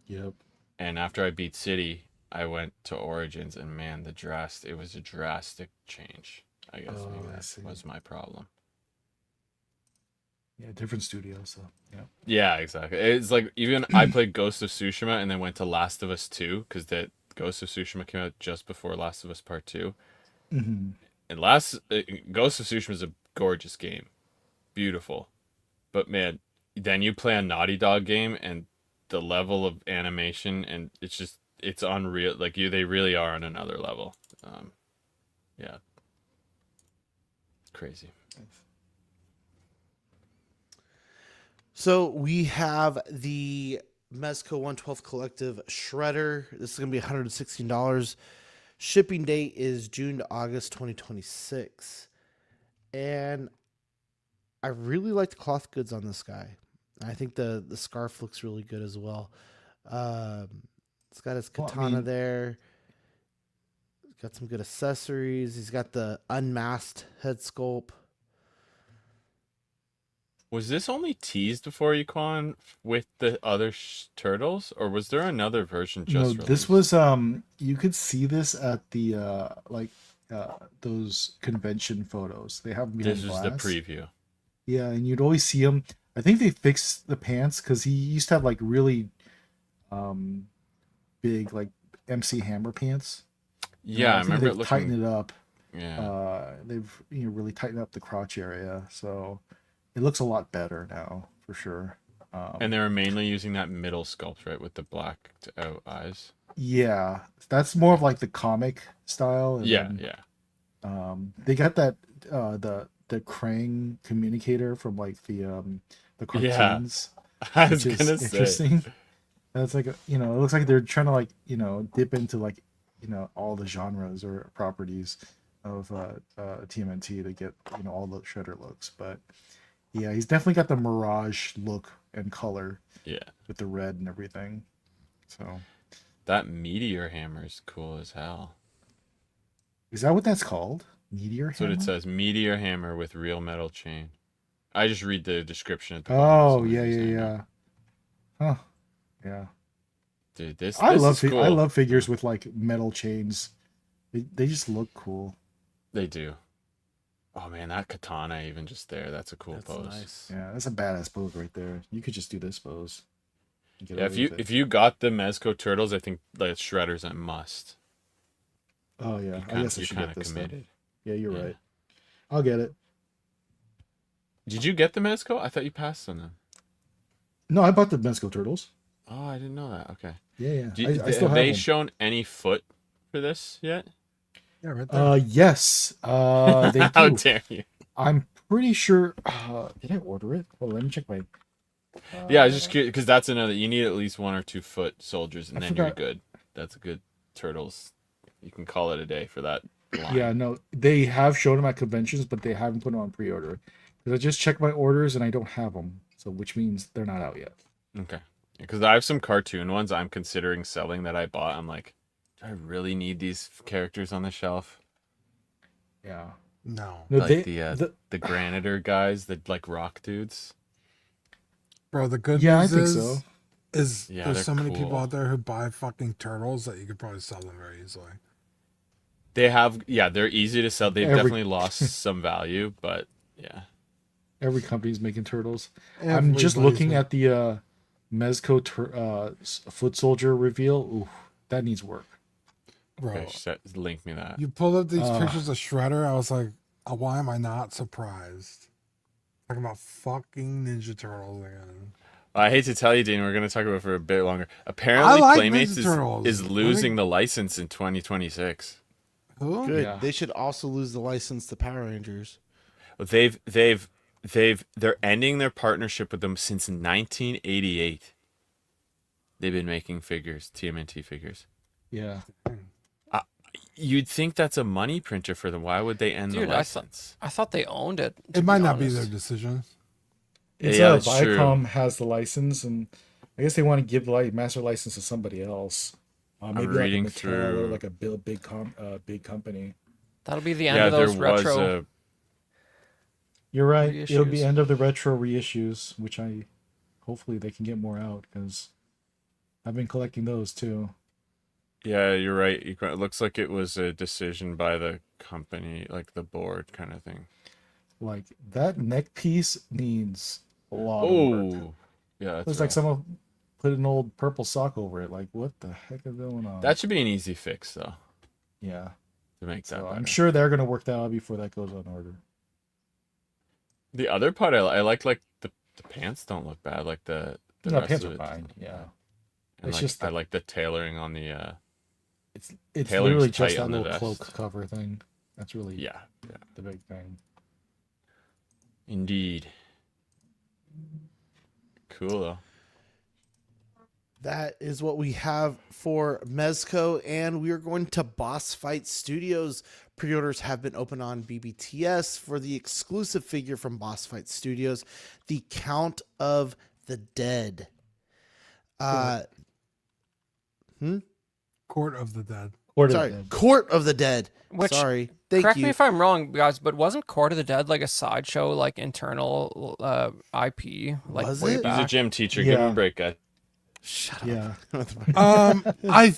Speaker 3: Yep.
Speaker 5: and after I beat City, I went to Origins, and man, it was a drastic change. I guess maybe
Speaker 3: I
Speaker 5: that
Speaker 3: see.
Speaker 5: was my problem.
Speaker 3: Yeah, different studio. So yeah.
Speaker 5: Yeah, exactly. It's like even I played Ghost of Tsushima and then went to Last of Us 2 because that Ghost of Tsushima came out just before Last of Us Part 2.
Speaker 3: Hmm.
Speaker 5: And Ghost of Tsushima is a gorgeous game, beautiful. But man, then you play a Naughty Dog game and the level of animation and it's unreal. Like they really are on another level. Yeah, crazy.
Speaker 1: So we have the Mezco 112 Collective Shredder. This is going to be $116. Shipping date is June to August 2026. And I really like the cloth goods on this guy. I think the scarf looks really good as well. It's got his
Speaker 3: Well, I
Speaker 1: katana
Speaker 3: mean-
Speaker 1: there. Got some good accessories. He's got the unmasked head sculpt.
Speaker 5: Was this only teased before Yukon with the other turtles, or was there another version just
Speaker 3: No,
Speaker 5: released?
Speaker 3: this was you could see this at the those convention photos. They have them behind
Speaker 5: This was the
Speaker 3: glass.
Speaker 5: preview.
Speaker 3: Yeah, and you'd always see him. I think they fixed the pants because he used to have like really big like MC Hammer pants.
Speaker 5: Yeah, I
Speaker 3: think
Speaker 5: remember it
Speaker 3: they've
Speaker 5: looking.
Speaker 3: tightened it up.
Speaker 5: Yeah,
Speaker 3: They've really tightened up the crotch area, so it looks a lot better now for sure.
Speaker 5: and they were mainly using that middle sculpt, right, with the blacked out eyes.
Speaker 3: Yeah, that's more of like the comic style. And
Speaker 5: Yeah,
Speaker 3: then,
Speaker 5: yeah.
Speaker 3: they got that the Krang communicator from like the
Speaker 5: Yeah.
Speaker 3: cartoons,
Speaker 5: I was
Speaker 3: which is
Speaker 5: gonna say.
Speaker 3: interesting. That's like it looks like they're trying to like dip into like all the genres or properties of TMNT to get all the Shredder looks. But yeah, he's definitely got the Mirage look and color
Speaker 5: Yeah,
Speaker 3: with the red and everything. So
Speaker 5: that meteor hammer is cool as hell.
Speaker 3: is that what that's called? Meteor
Speaker 5: That's what it
Speaker 3: hammer?
Speaker 5: says. Meteor hammer with real metal chain. I just read the description at the bottom.
Speaker 3: Oh
Speaker 5: so
Speaker 3: yeah,
Speaker 5: maybe
Speaker 3: yeah,
Speaker 5: saying
Speaker 3: yeah.
Speaker 5: that.
Speaker 3: Huh. Yeah.
Speaker 5: Dude, this
Speaker 3: I
Speaker 5: this
Speaker 3: love
Speaker 5: is cool.
Speaker 3: I love figures with like metal chains. They just look cool.
Speaker 5: They do. Oh man, that katana even just there. That's a cool
Speaker 1: That's
Speaker 5: pose.
Speaker 1: nice.
Speaker 3: Yeah, that's a badass pose right there. You could just do this pose. and get
Speaker 5: Yeah,
Speaker 3: away with it.
Speaker 5: if you got the Mezco turtles, I think like Shredder's a must.
Speaker 3: Oh yeah, I
Speaker 5: Kinda-
Speaker 3: guess I
Speaker 5: you're
Speaker 3: should
Speaker 5: kind
Speaker 3: get
Speaker 5: of
Speaker 3: this then.
Speaker 5: committed.
Speaker 3: Yeah, you're
Speaker 5: Yeah.
Speaker 3: right. I'll get it.
Speaker 5: Did you get the Mezco? I thought you passed on them.
Speaker 3: No, I bought the Mezco turtles.
Speaker 5: Oh, I didn't know that. Okay.
Speaker 3: Yeah, yeah.
Speaker 5: Do
Speaker 3: I still
Speaker 5: have
Speaker 3: have
Speaker 5: they
Speaker 3: them.
Speaker 5: shown any foot for this yet?
Speaker 4: Yeah, right there.
Speaker 3: Yes. They
Speaker 5: How
Speaker 3: do.
Speaker 5: dare you?
Speaker 3: I'm pretty sure. Did I order it? Well, let me check my.
Speaker 5: Yeah, I was just curious because that's another. You need at least 1 or 2 foot soldiers, and
Speaker 3: I
Speaker 5: then you're
Speaker 3: forgot-
Speaker 5: good. That's a good turtles. You can call it a day for that line.
Speaker 3: Yeah, no, they have shown them at conventions, but they haven't put them on pre-order. Because I just checked my orders and I don't have them, so which means they're not out yet.
Speaker 5: Okay. Because I have some cartoon ones I'm considering selling that I bought. I'm like, do I really need these characters on the shelf?
Speaker 3: Yeah.
Speaker 4: No,
Speaker 3: No,
Speaker 5: Like
Speaker 3: they,
Speaker 5: the Granitor guys, the like rock dudes.
Speaker 4: bro. The good
Speaker 3: Yeah, I
Speaker 4: news
Speaker 3: think
Speaker 4: is,
Speaker 3: so.
Speaker 4: is
Speaker 5: Yeah,
Speaker 4: there's
Speaker 5: they're
Speaker 4: so many people
Speaker 5: cool.
Speaker 4: out there who buy fucking turtles that you could probably sell them very easily.
Speaker 5: They have, yeah, they're easy to sell. They've
Speaker 3: Every-
Speaker 5: definitely lost some value, but yeah.
Speaker 3: Every company's making turtles. I'm just looking at the Mezco foot soldier reveal. Ooh, that needs work.
Speaker 4: bro.
Speaker 5: Okay, link me that.
Speaker 4: You pulled up these
Speaker 3: Uh.
Speaker 4: pictures of Shredder. I was like, why am I not surprised? Talking about fucking Ninja Turtles again.
Speaker 5: I hate to tell you, Dean, we're going to talk about it for a bit longer. Apparently,
Speaker 4: like
Speaker 5: Playmates
Speaker 4: Ninja Turtles.
Speaker 5: is losing the license in 2026.
Speaker 4: Who?
Speaker 1: Good.
Speaker 3: Yeah.
Speaker 1: They should also lose the license to Power Rangers.
Speaker 5: They're ending their partnership with them since 1988. They've been making figures, TMNT figures.
Speaker 3: Yeah.
Speaker 5: You'd think that's a money printer for them. Why would they end
Speaker 2: Dude,
Speaker 5: the license?
Speaker 2: I thought they owned it. to
Speaker 4: It might not be
Speaker 2: honest.
Speaker 4: their decision.
Speaker 3: It's
Speaker 5: Yeah, that's true.
Speaker 3: Viacom has the license, and I guess they want to give the master license to somebody else. Maybe like a
Speaker 5: reading
Speaker 3: Mattel or
Speaker 5: through-
Speaker 3: like a big company.
Speaker 2: That'll be the end
Speaker 5: Yeah,
Speaker 2: of
Speaker 5: there
Speaker 2: those
Speaker 5: was
Speaker 2: retro.
Speaker 5: a.
Speaker 3: You're right. It'll be
Speaker 2: Reissues.
Speaker 3: end of the retro reissues, which hopefully they can get more out because I've been collecting those too.
Speaker 5: Yeah, you're right. It looks like it was a decision by the company, like the board kind of thing.
Speaker 3: Like that neck piece needs a lot of work.
Speaker 5: Oh, yeah. That's
Speaker 3: Looks like
Speaker 5: rough.
Speaker 3: someone put an old purple sock over it. Like, what the heck is going on?
Speaker 5: That should be an easy fix though
Speaker 3: yeah.
Speaker 5: to make that
Speaker 3: So
Speaker 5: better.
Speaker 3: I'm sure they're gonna work that out before that goes on order.
Speaker 5: The other part I like the pants don't look bad. Like the
Speaker 3: No,
Speaker 5: rest
Speaker 3: pants
Speaker 5: of
Speaker 3: are
Speaker 5: it.
Speaker 3: fine. Yeah.
Speaker 5: And
Speaker 3: It's
Speaker 5: like,
Speaker 3: just
Speaker 5: I
Speaker 3: the-
Speaker 5: like the tailoring on the
Speaker 3: It's
Speaker 5: Tailoring's
Speaker 3: literally
Speaker 5: tight
Speaker 3: just that
Speaker 5: on the
Speaker 3: little cloak
Speaker 5: vest.
Speaker 3: cover thing. That's really
Speaker 5: yeah.
Speaker 3: the big thing.
Speaker 5: Indeed. Cool though.
Speaker 1: That is what we have for Mezco, and we are going to Boss Fight Studios. Pre-orders have been open on BBTS for the exclusive figure from Boss Fight Studios, the Count of the Dead.
Speaker 4: Court of the Dead.
Speaker 1: Sorry, Court of the Dead.
Speaker 2: Which,
Speaker 1: Sorry, thank
Speaker 2: correct
Speaker 1: you.
Speaker 2: me if I'm wrong, guys, but wasn't Court of the Dead like a sideshow, like internal IP, like
Speaker 1: Was
Speaker 2: way
Speaker 1: it?
Speaker 5: He's a
Speaker 2: back?
Speaker 5: gym teacher. Give him
Speaker 3: Yeah.
Speaker 5: a break, guy.
Speaker 1: Shut up.
Speaker 3: Yeah.
Speaker 4: I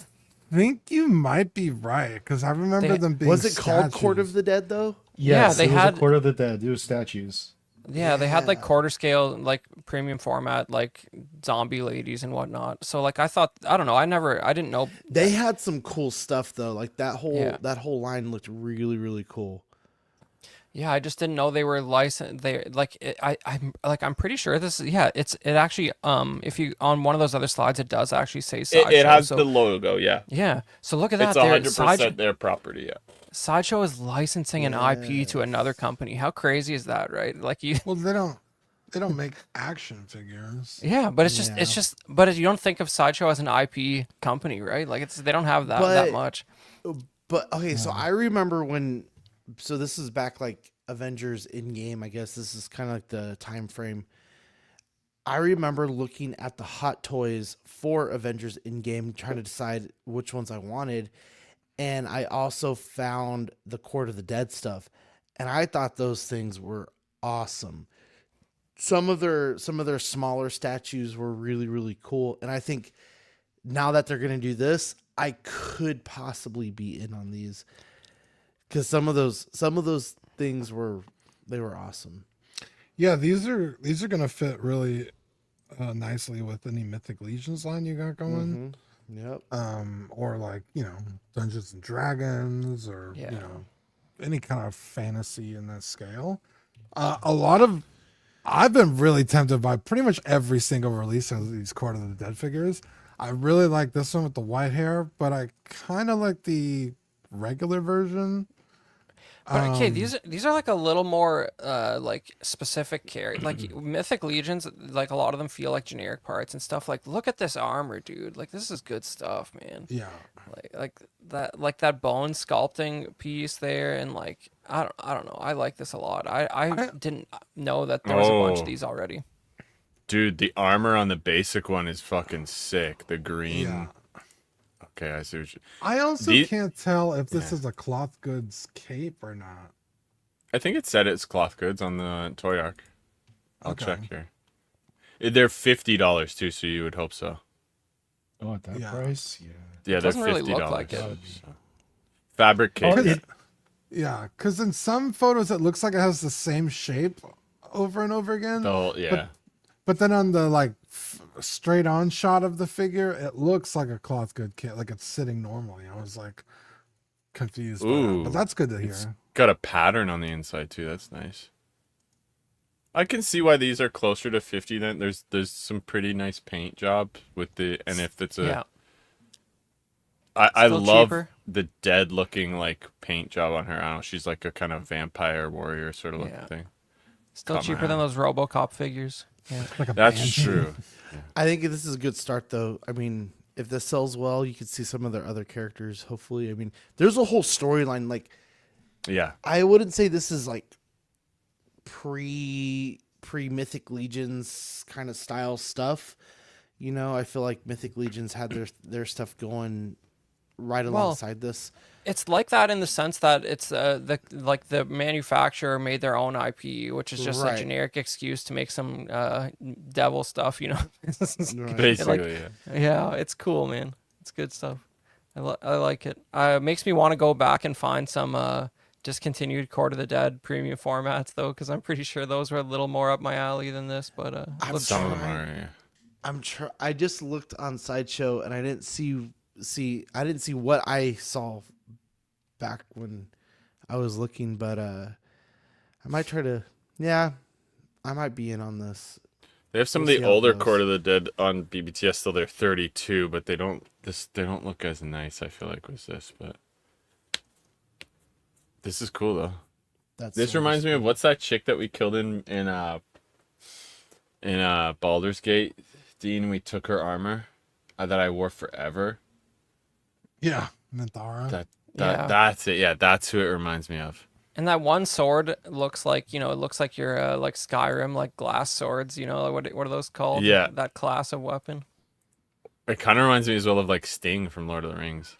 Speaker 4: think you might be right because I remember
Speaker 2: They-
Speaker 4: them being.
Speaker 1: Was it called Court of
Speaker 4: statues.
Speaker 1: the Dead though?
Speaker 3: Yes,
Speaker 2: they
Speaker 3: it was
Speaker 2: had-
Speaker 3: a Court of the Dead. It was statues.
Speaker 2: Yeah, they had like
Speaker 1: Yeah.
Speaker 2: quarter scale, like premium format, like zombie ladies and whatnot. So like I thought, I don't know, I didn't know.
Speaker 1: They had some cool stuff though. Like that whole
Speaker 2: Yeah.
Speaker 1: line looked really really cool.
Speaker 2: Yeah, I just didn't know they were licensed. They like I'm pretty sure this is it actually if you on one of those other slides it does actually say sideshow.
Speaker 5: It has
Speaker 2: so,
Speaker 5: the logo. Yeah.
Speaker 2: yeah. So look at that.
Speaker 5: It's
Speaker 2: There,
Speaker 5: 100% their property. Yeah.
Speaker 2: Sideshow is licensing an IP to another company. How crazy is that, right? Like you.
Speaker 4: Well, they don't make action figures.
Speaker 2: Yeah, but it's just but you don't think of Sideshow as an IP company, right? Like they don't have that
Speaker 1: But-
Speaker 2: much.
Speaker 1: But okay, so I remember when, so this is back like Avengers Endgame. I guess this is kind of like the time frame. I remember looking at the hot toys for Avengers Endgame, trying to decide which ones I wanted, and I also found the Court of the Dead stuff, and I thought those things were awesome. Some of their smaller statues were really really cool, and I think now that they're gonna do this, I could possibly be in on these because some of those things were awesome.
Speaker 4: Yeah, these are gonna fit really nicely with any Mythic Legions line you got going.
Speaker 1: Yep.
Speaker 4: Or like Dungeons and Dragons, or
Speaker 2: Yeah.
Speaker 4: any kind of fantasy in that scale. I've been really tempted by pretty much every single release of these Court of the Dead figures. I really like this one with the white hair, but I kind of like the regular version.
Speaker 2: But okay, these are like a little more like specific character. Like Mythic Legions, like a lot of them feel like generic parts and stuff. Like look at this armor, dude. Like this is good stuff, man.
Speaker 4: Yeah.
Speaker 2: Like that bone sculpting piece there, and like I don't know. I like this a lot. I didn't know that there was a bunch
Speaker 5: Oh.
Speaker 2: of these already.
Speaker 5: Dude, the armor on the basic one is fucking sick. The green.
Speaker 4: Yeah.
Speaker 5: Okay, I see what you.
Speaker 4: I also
Speaker 5: These-
Speaker 4: can't tell if this
Speaker 5: Yeah.
Speaker 4: is a cloth goods cape or not.
Speaker 5: I think it said it's cloth goods on the toy arc. I'll
Speaker 4: Okay.
Speaker 5: check here. They're $50 too, so you would hope so.
Speaker 3: Oh, at that
Speaker 4: Yeah.
Speaker 3: price? Yeah.
Speaker 5: Yeah, they're
Speaker 2: doesn't really
Speaker 5: $50.
Speaker 2: look like it.
Speaker 5: So. Fabric
Speaker 3: Oh,
Speaker 5: cake.
Speaker 3: it,
Speaker 4: Yeah, because in some photos it looks like it has the same shape over and over again.
Speaker 5: Yeah.
Speaker 4: But then on the like straight on shot of the figure, it looks like a cloth good kit, like it's sitting normally. I was like confused by that,
Speaker 5: Ooh,
Speaker 4: but that's good to hear.
Speaker 5: it's got a pattern on the inside too. That's nice. I can see why these are closer to 50 then. There's some pretty nice paint job with the, and if it's a
Speaker 2: Yeah.
Speaker 5: I
Speaker 2: Still
Speaker 5: love
Speaker 2: cheaper.
Speaker 5: the dead looking like paint job on her. I don't know, she's like a kind of vampire warrior sort of looking
Speaker 2: Yeah.
Speaker 5: thing.
Speaker 2: Still
Speaker 5: Caught my
Speaker 2: cheaper than
Speaker 5: eye.
Speaker 2: those RoboCop figures. Yeah.
Speaker 4: Like a
Speaker 5: That's
Speaker 4: banshee.
Speaker 5: true.
Speaker 1: I think this is a good start, though. I mean, if this sells well, you could see some of their other characters. Hopefully, I mean, there's a whole storyline. Like,
Speaker 5: Yeah.
Speaker 1: I wouldn't say this is like pre Mythic Legions kind of style stuff. You know, I feel like Mythic Legions had their stuff going right
Speaker 2: Well,
Speaker 1: alongside this.
Speaker 2: It's like that in the sense that it's the manufacturer made their own IP, which is just
Speaker 1: Right.
Speaker 2: a generic excuse to make some devil stuff, you know.
Speaker 1: Right.
Speaker 5: Basically, yeah.
Speaker 2: Yeah, it's cool, man. It's good stuff. I like it. It makes me want to go back and find some discontinued Court of the Dead premium formats though, because I'm pretty sure those were a little more up my alley than this. But
Speaker 1: I'm
Speaker 2: looks
Speaker 5: Some of
Speaker 2: fun.
Speaker 5: them are. Yeah.
Speaker 1: I just looked on Sideshow and I didn't see what I saw back when I was looking, but I might try to. Yeah, I might be in on this.
Speaker 5: They have some
Speaker 1: We'll
Speaker 5: of
Speaker 1: see
Speaker 5: the
Speaker 1: how it
Speaker 5: older
Speaker 1: goes.
Speaker 5: Court of the Dead on BBTS. Still, they're 32, but they don't look as nice. I feel like with this, but this is cool though. This reminds me of what's that chick that we killed in Baldur's Gate, Dean. We took her armor that I wore forever.
Speaker 4: Yeah, Minthara.
Speaker 2: Yeah.
Speaker 5: That's it. Yeah, that's who it reminds me of.
Speaker 2: And that one sword looks like, it looks like your like Skyrim, like glass swords. What are those called?
Speaker 5: Yeah.
Speaker 2: That class of weapon.
Speaker 5: It kind of reminds me as well of like Sting from Lord of the Rings.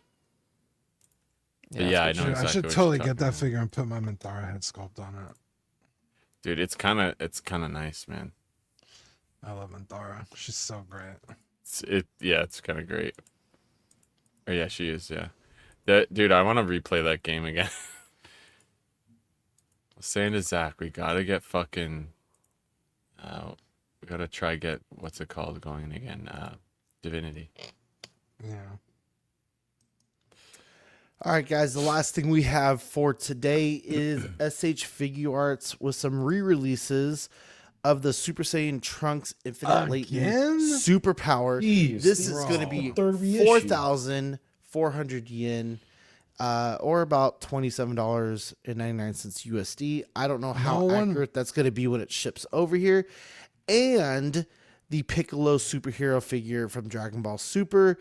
Speaker 5: But yeah, I know
Speaker 4: Dude,
Speaker 5: exactly.
Speaker 4: I should
Speaker 5: what you're
Speaker 4: totally
Speaker 5: talking
Speaker 4: get that
Speaker 5: about.
Speaker 4: figure and put my Minthara head sculpt on it.
Speaker 5: Dude, it's kind of nice, man.
Speaker 4: I love Minthara. She's so great.
Speaker 5: It's kind of great. Oh yeah, she is. Yeah, dude, I want to replay that game again. I was saying to Zach, we gotta get fucking. We gotta try get what's it called going again? Divinity.
Speaker 4: Yeah.
Speaker 1: All right, guys. The last thing we have for today is SH Figure Arts with some re-releases of the Super Saiyan Trunks Infinite
Speaker 4: Again?
Speaker 1: Latent Superpower.
Speaker 3: Jeez,
Speaker 1: This is
Speaker 3: bro.
Speaker 1: going to be
Speaker 3: Third reissue.
Speaker 1: 4,400 yen, or about $27.99 USD. I don't know how accurate that's going to be when it ships over here. And the Piccolo superhero figure from Dragon Ball Super,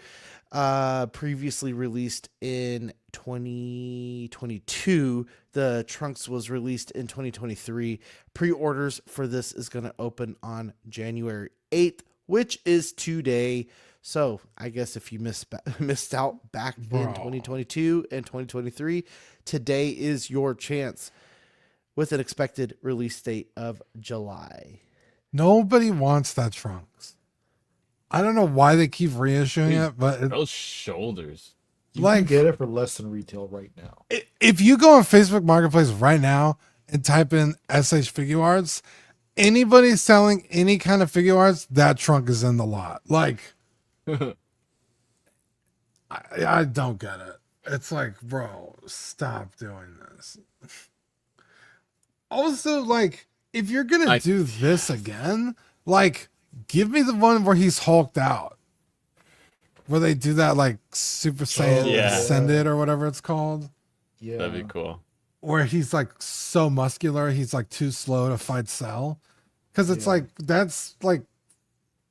Speaker 1: previously released in 2022. The Trunks was released in 2023. Pre-orders for this is going to open on January 8th, which is today. So I guess if you missed out back in 2022 and 2023, today is your chance with an expected release date of July.
Speaker 4: Nobody wants that Trunks. I don't know why they keep reissuing it, but
Speaker 5: Those shoulders.
Speaker 3: You
Speaker 4: like-
Speaker 3: can get it for less than retail right now.
Speaker 4: if you go on Facebook Marketplace right now and type in SH Figure Arts, anybody selling any kind of figure arts, that trunk is in the lot. Like, I don't get it. It's like, bro, stop doing this. Also, like, if you're gonna do this again, like, give me the one where he's hulked out. Where they do that, like, Super Saiyan
Speaker 5: yeah.
Speaker 4: Ascended or whatever it's called.
Speaker 3: Yeah,
Speaker 5: That'd be cool.
Speaker 4: Where he's, like, so muscular, he's, like, too slow to fight Cell. Because it's,
Speaker 3: Yeah.
Speaker 4: like, that's, like,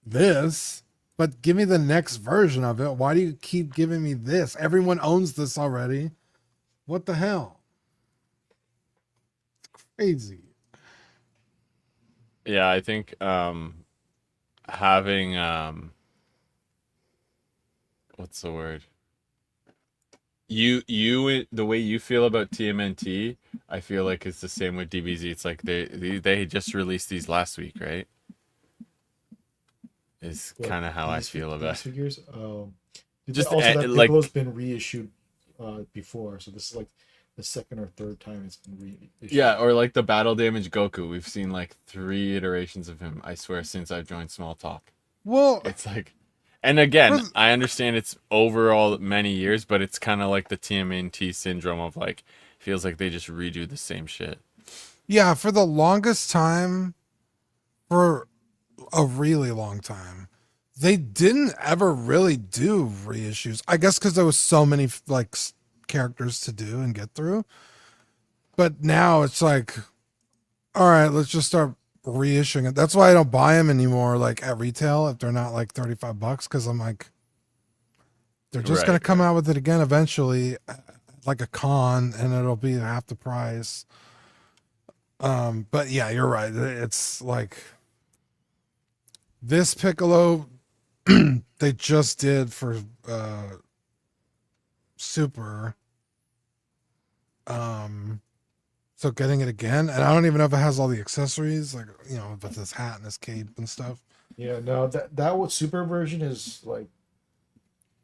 Speaker 4: this. But give me the next version of it. Why do you keep giving me this? Everyone owns this already. What the hell? It's crazy.
Speaker 5: Yeah, I think having what's the word? You the way you feel about TMNT, I feel like it's the same with DBZ. It's like they just released these last week, right? Is
Speaker 3: What,
Speaker 5: kind of how I
Speaker 3: these
Speaker 5: feel
Speaker 3: fi-
Speaker 5: about
Speaker 3: these figures.
Speaker 5: Just,
Speaker 3: Also, that
Speaker 5: like-
Speaker 3: Piccolo's been reissued before, so this is like the second or third time it's been reissued.
Speaker 5: Yeah, or like the battle damage Goku. We've seen like 3 iterations of him, I swear, since I've joined Small Talk.
Speaker 4: Well,
Speaker 5: It's like, and again,
Speaker 4: For-
Speaker 5: I understand it's overall many years, but it's kind of like the TMNT syndrome of like, feels like they just redo the same shit.
Speaker 4: yeah, for the longest time, for a really long time, they didn't ever really do reissues. I guess because there was so many like characters to do and get through. But now it's like, all right, let's just start reissuing it. That's why I don't buy them anymore, like at retail, if they're not like $35, because I'm like, they're just gonna
Speaker 5: Right,
Speaker 4: come out with it again eventually, like a con, and it'll be half the price. But yeah, you're right. It's like this Piccolo they just did for Super. So getting it again, and I don't even know if it has all the accessories, like, you know, with this hat and this cape and stuff.
Speaker 3: Yeah, no, that what super version is like.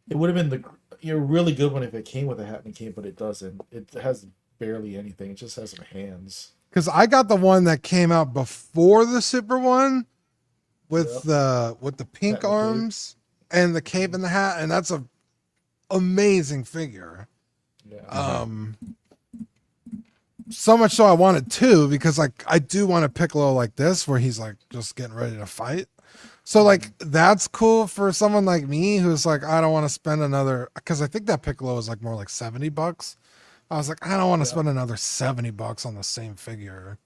Speaker 3: It would have been the really good one if it came with a hat and cape, but it doesn't. It has barely anything. It just has some hands.
Speaker 4: Because I got the one that came out before the super one with the pink
Speaker 3: Hat and the cape.
Speaker 4: arms and the cape and the hat, and that's a amazing figure.
Speaker 3: Yeah.
Speaker 4: So much so I wanted two, because like I do want a Piccolo like this where he's like just getting ready to fight. So like that's cool for someone like me who's like, I don't want to spend another, because I think that Piccolo is like more like $70. I was like, I don't want to spend another $70 on the same figure.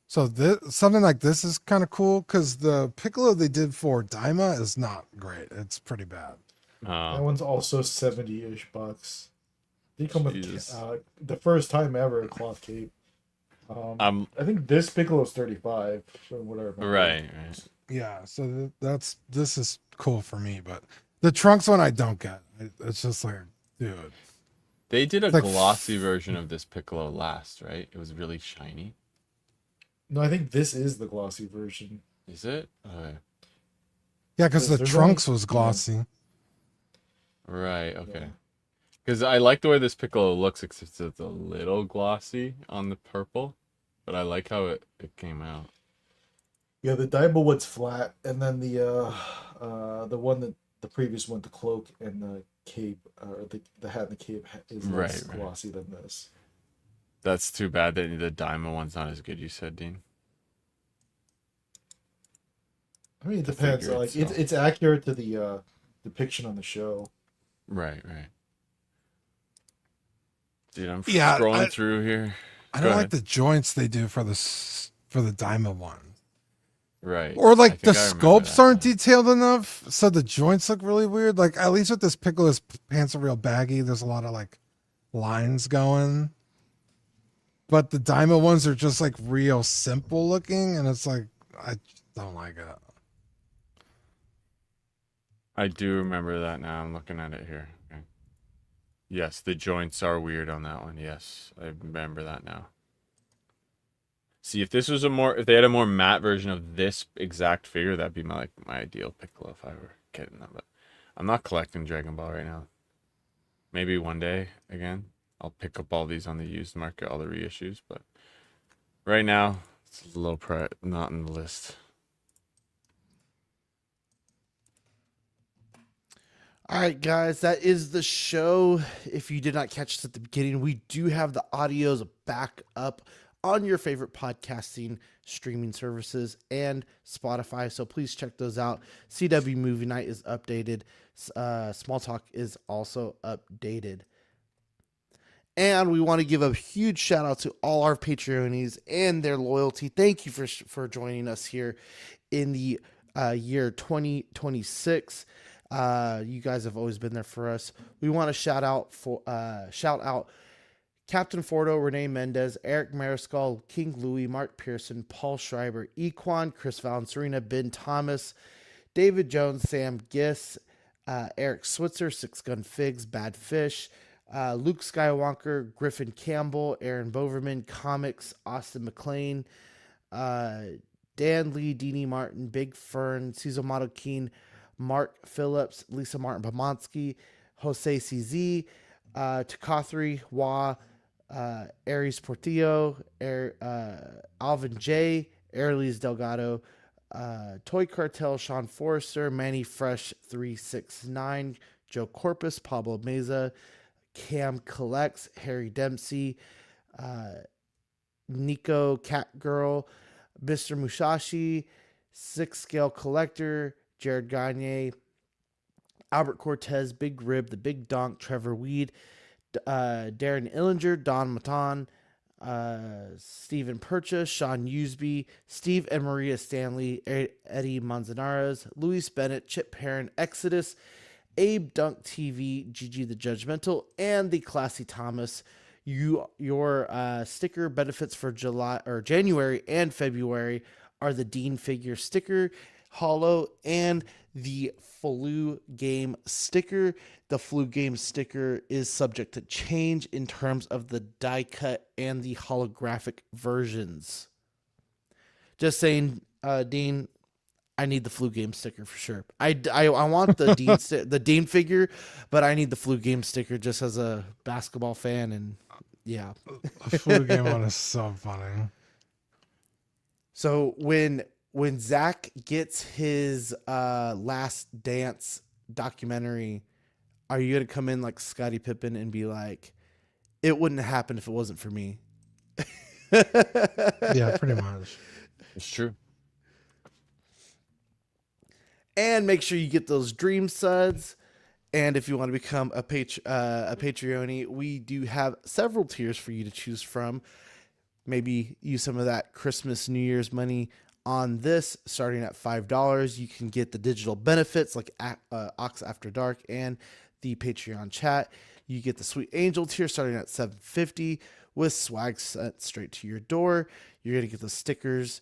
Speaker 4: So something like this is kind of cool, because the Piccolo they did for Daima is not great. It's pretty bad.
Speaker 3: That one's also 70-ish bucks. They come
Speaker 5: Jesus.
Speaker 3: with the first time ever a cloth cape. I think this Piccolo is 35 or whatever.
Speaker 5: Right.
Speaker 4: Yeah, so this is cool for me, but the Trunks one I don't get. It's just like, dude.
Speaker 5: They did a
Speaker 4: like-
Speaker 5: glossy version of this Piccolo last, right? It was really shiny.
Speaker 3: No, I think this is the glossy version.
Speaker 5: Is it? Okay.
Speaker 4: Yeah, because the
Speaker 3: There's
Speaker 4: Trunks
Speaker 3: only-
Speaker 4: was glossy.
Speaker 5: Right. Okay.
Speaker 3: Yeah.
Speaker 5: Because I like the way this Piccolo looks, except it's a little glossy on the purple. But I like how it came out.
Speaker 3: Yeah, the Daima one's flat, and then the one that the previous one, the cloak and the cape, or the hat and the cape is less
Speaker 5: Right.
Speaker 3: glossy than this.
Speaker 5: That's too bad that the Daima one's not as good, you said, Dean.
Speaker 3: I mean, it
Speaker 5: The
Speaker 3: depends.
Speaker 5: figure
Speaker 3: Like
Speaker 5: itself.
Speaker 3: it's accurate to the depiction on the show.
Speaker 5: Right. Dude, I'm
Speaker 4: Yeah,
Speaker 5: scrolling through here.
Speaker 4: I
Speaker 5: Go
Speaker 4: don't like
Speaker 5: ahead.
Speaker 4: the joints they do for the Daima one.
Speaker 5: Right.
Speaker 4: Or
Speaker 5: I
Speaker 4: like the
Speaker 5: think I remember
Speaker 4: sculpts
Speaker 5: that
Speaker 4: aren't
Speaker 5: now.
Speaker 4: detailed enough, so the joints look really weird. Like at least with this Piccolo, his pants are real baggy. There's a lot of like lines going. But the Daima ones are just like real simple looking, and it's like I just don't like it.
Speaker 5: I do remember that now. I'm looking at it here. Okay. Yes, the joints are weird on that one. Yes, I remember that now. See, if this was if they had a more matte version of this exact figure, that'd be my ideal Piccolo if I were getting them. But I'm not collecting Dragon Ball right now. Maybe one day again, I'll pick up all these on the used market, all the reissues. But right now, it's a low price, not in the list.
Speaker 1: All right, guys, that is the show. If you did not catch us at the beginning, we do have the audios back up on your favorite podcasting streaming services and Spotify. So please check those out. CW Movie Night is updated. Small Talk is also updated. And we want to give a huge shout out to all our Patreonies and their loyalty. Thank you for joining us here in the year 2026. You guys have always been there for us. We want to shout out Captain Fordo, Renee Mendez, Eric Mariscal, King Louie, Mark Pearson, Paul Schreiber, Equan, Chris Valencerina, Ben Thomas, David Jones, Sam Giss, Eric Switzer, Six Gun Figs, Bad Fish, Luke Skywalker, Griffin Campbell, Aaron Boverman, Comics, Austin McLean, Dan Lee, Deanie Martin, Big Fern, Cesar Keen, Mark Phillips, Lisa Martin Pomonsky, Jose CZ, Takathri Wah, Aries Portillo, Alvin J, Airleys Delgado, Toy Cartel, Sean Forrester, Manny Fresh 369, Joe Corpus, Pablo Meza, Cam Collects, Harry Dempsey, Nico Catgirl, Mr. Mushashi, Six Scale Collector, Jared Gagne, Albert Cortez, Big Rib, The Big Donk, Trevor Weed, Darren Illinger, Don Matan, Stephen Purchase, Sean Usby, Steve and Maria Stanley, Eddie Manzanares, Luis Bennett, Chip Perrin, Exodus, Abe Dunk TV, Gigi the Judgmental, and the Classy Thomas. Your sticker benefits for January and February are the Dean figure sticker, Hollow, and the Flu game sticker. The Flu game sticker is subject to change in terms of the die cut and the holographic versions. Just saying, Dean, I need the Flu game sticker for sure. I want the the Dean figure, but I need the Flu game sticker just as a basketball fan, and Yeah.
Speaker 4: The food game one is so funny.
Speaker 1: So when Zach gets his Last Dance documentary, are you gonna come in like Scottie Pippen and be like, "It wouldn't happen if it wasn't for me"?
Speaker 4: Yeah, pretty much.
Speaker 5: It's true.
Speaker 1: And make sure you get those dream suds. And if you want to become a Patreon, we do have several tiers for you to choose from. Maybe use some of that Christmas, New Year's money on this. Starting at $5, you can get the digital benefits like Ox After Dark and the Patreon chat. You get the Sweet Angel tier starting at $7.50 with swag sent straight to your door. You're gonna get the stickers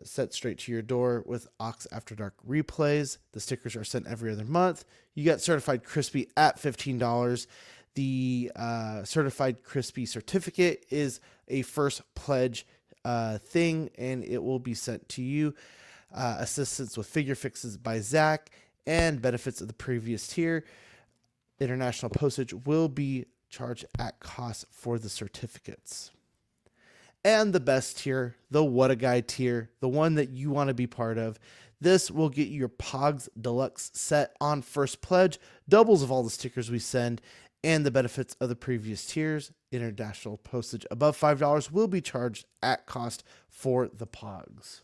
Speaker 1: sent straight to your door with Ox After Dark replays. The stickers are sent every other month. You get Certified Crispy at $15. The Certified Crispy certificate is a first pledge thing, and it will be sent to you. Assistance with figure fixes by Zach and benefits of the previous tier. International postage will be charged at cost for the certificates. And the best tier, the What a Guy tier, the one that you want to be part of. This will get you your Pogs Deluxe set on first pledge, doubles of all the stickers we send, and the benefits of the previous tiers. International postage above $5 will be charged at cost for the Pogs.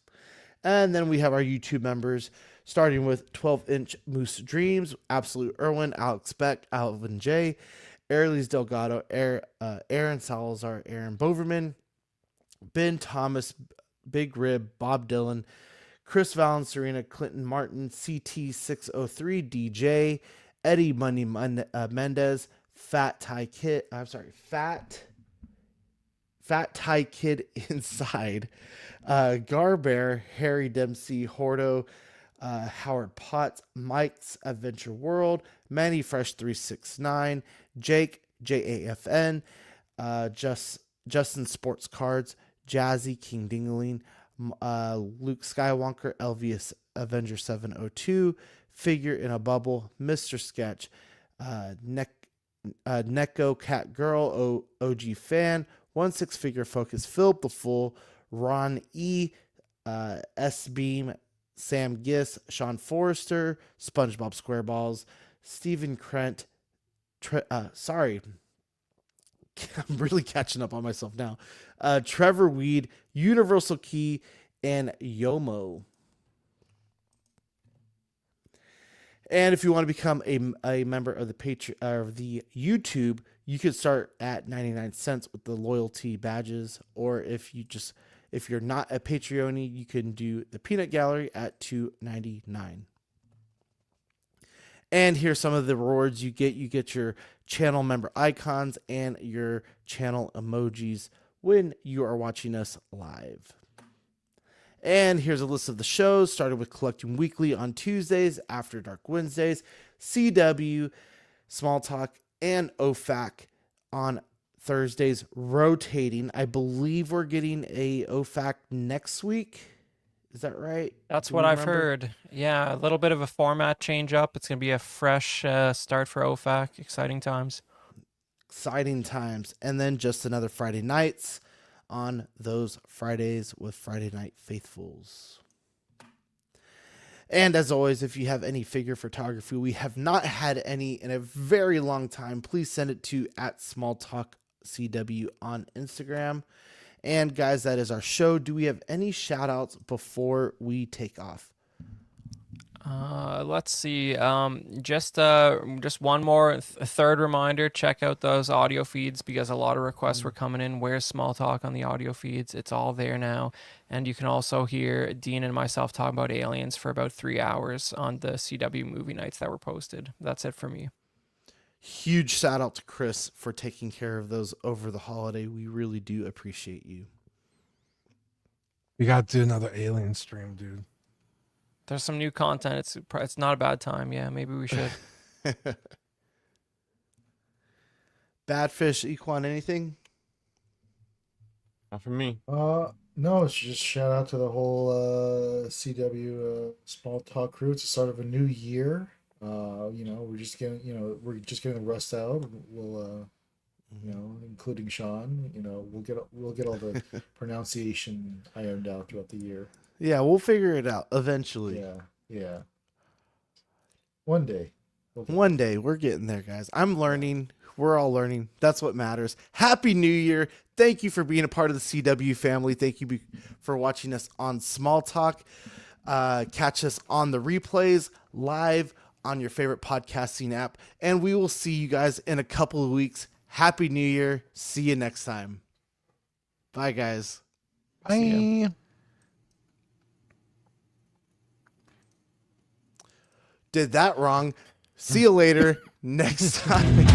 Speaker 1: And then we have our YouTube members, starting with 12-inch Moose Dreams, Absolute Irwin, Alex Beck, Alvin J, Airlys Delgado, Aaron Salazar, Aaron Boverman, Ben Thomas, Big Rib, Bob Dylan, Chris Valen, Serena, Clinton Martin, CT603, DJ, Eddie Money Mendez, Fat Thai Kid Inside, Garbear, Harry Dempsey, Hordo, Howard Potts, Mike's Adventure World, Manny Fresh 369, Jake, JAFN, Justin Sports Cards, Jazzy King Dingaling, Luke Skywalker, Elvius Avenger 702, Figure in a Bubble, Mr. Sketch, Neko Cat Girl, OG Fan, 1/6 Figure Focus, Philip the Fool, Ron E, S Beam, Sam Giss, Sean Forrester, SpongeBob SquareBalls, Stephen Krent, sorry, I'm really catching up on myself now. Trevor Weed, Universal Key, and Yomo. And if you want to become a member of the the YouTube, you can start at 99 cents with the loyalty badges, or if you're not a Patreon, you can do the Peanut Gallery at $2.99. And here's some of the rewards you get. You get your channel member icons and your channel emojis when you are watching us live. And here's a list of the shows, started with Collecting Weekly on Tuesdays, After Dark Wednesdays, CW, Small Talk, and OFAC on Thursdays, rotating. I believe we're getting a OFAC next week. Is that right?
Speaker 2: That's
Speaker 1: Do
Speaker 2: what
Speaker 1: we
Speaker 2: I've
Speaker 1: remember?
Speaker 2: heard. Yeah, a little bit of a format change up. It's going to be a fresh start for OFAC. Exciting times.
Speaker 1: Exciting times. And then just another Friday nights on those Fridays with Friday Night Faithfuls. And as always, if you have any figure photography, we have not had any in a very long time, please send it to @SmallTalkCW on Instagram. And guys, that is our show. Do we have any shout outs before we take off?
Speaker 2: Let's see. Just one more third reminder. Check out those audio feeds because a lot of requests were coming in. Where's Small Talk on the audio feeds? It's all there now, and you can also hear Dean and myself talk about aliens for about 3 hours on the CW movie nights that were posted. That's it for me.
Speaker 1: Huge shout out to Chris for taking care of those over the holiday. We really do appreciate you.
Speaker 4: We got to do another alien stream, dude.
Speaker 2: There's some new content. It's not a bad time. Yeah, maybe we should.
Speaker 1: Badfish, Equan, anything?
Speaker 5: Not for me.
Speaker 3: No, it's just shout out to the whole CW Small Talk crew. It's the start of a new year. We're just getting the rust out. We'll you know, including Sean. You know, we'll get all the pronunciation ironed out throughout the year.
Speaker 1: Yeah, we'll figure it out eventually.
Speaker 3: Yeah, yeah. One day.
Speaker 1: One day, we're getting there, guys. I'm learning. We're all learning. That's what matters. Happy New Year. Thank you for being a part of the CW family. Thank you for watching us on Small Talk. Catch us on the replays, live on your favorite podcasting app. And we will see you guys in a couple of weeks. Happy New Year. See you next time. Bye, guys.
Speaker 4: Bye.
Speaker 1: Did that wrong. See you later next time.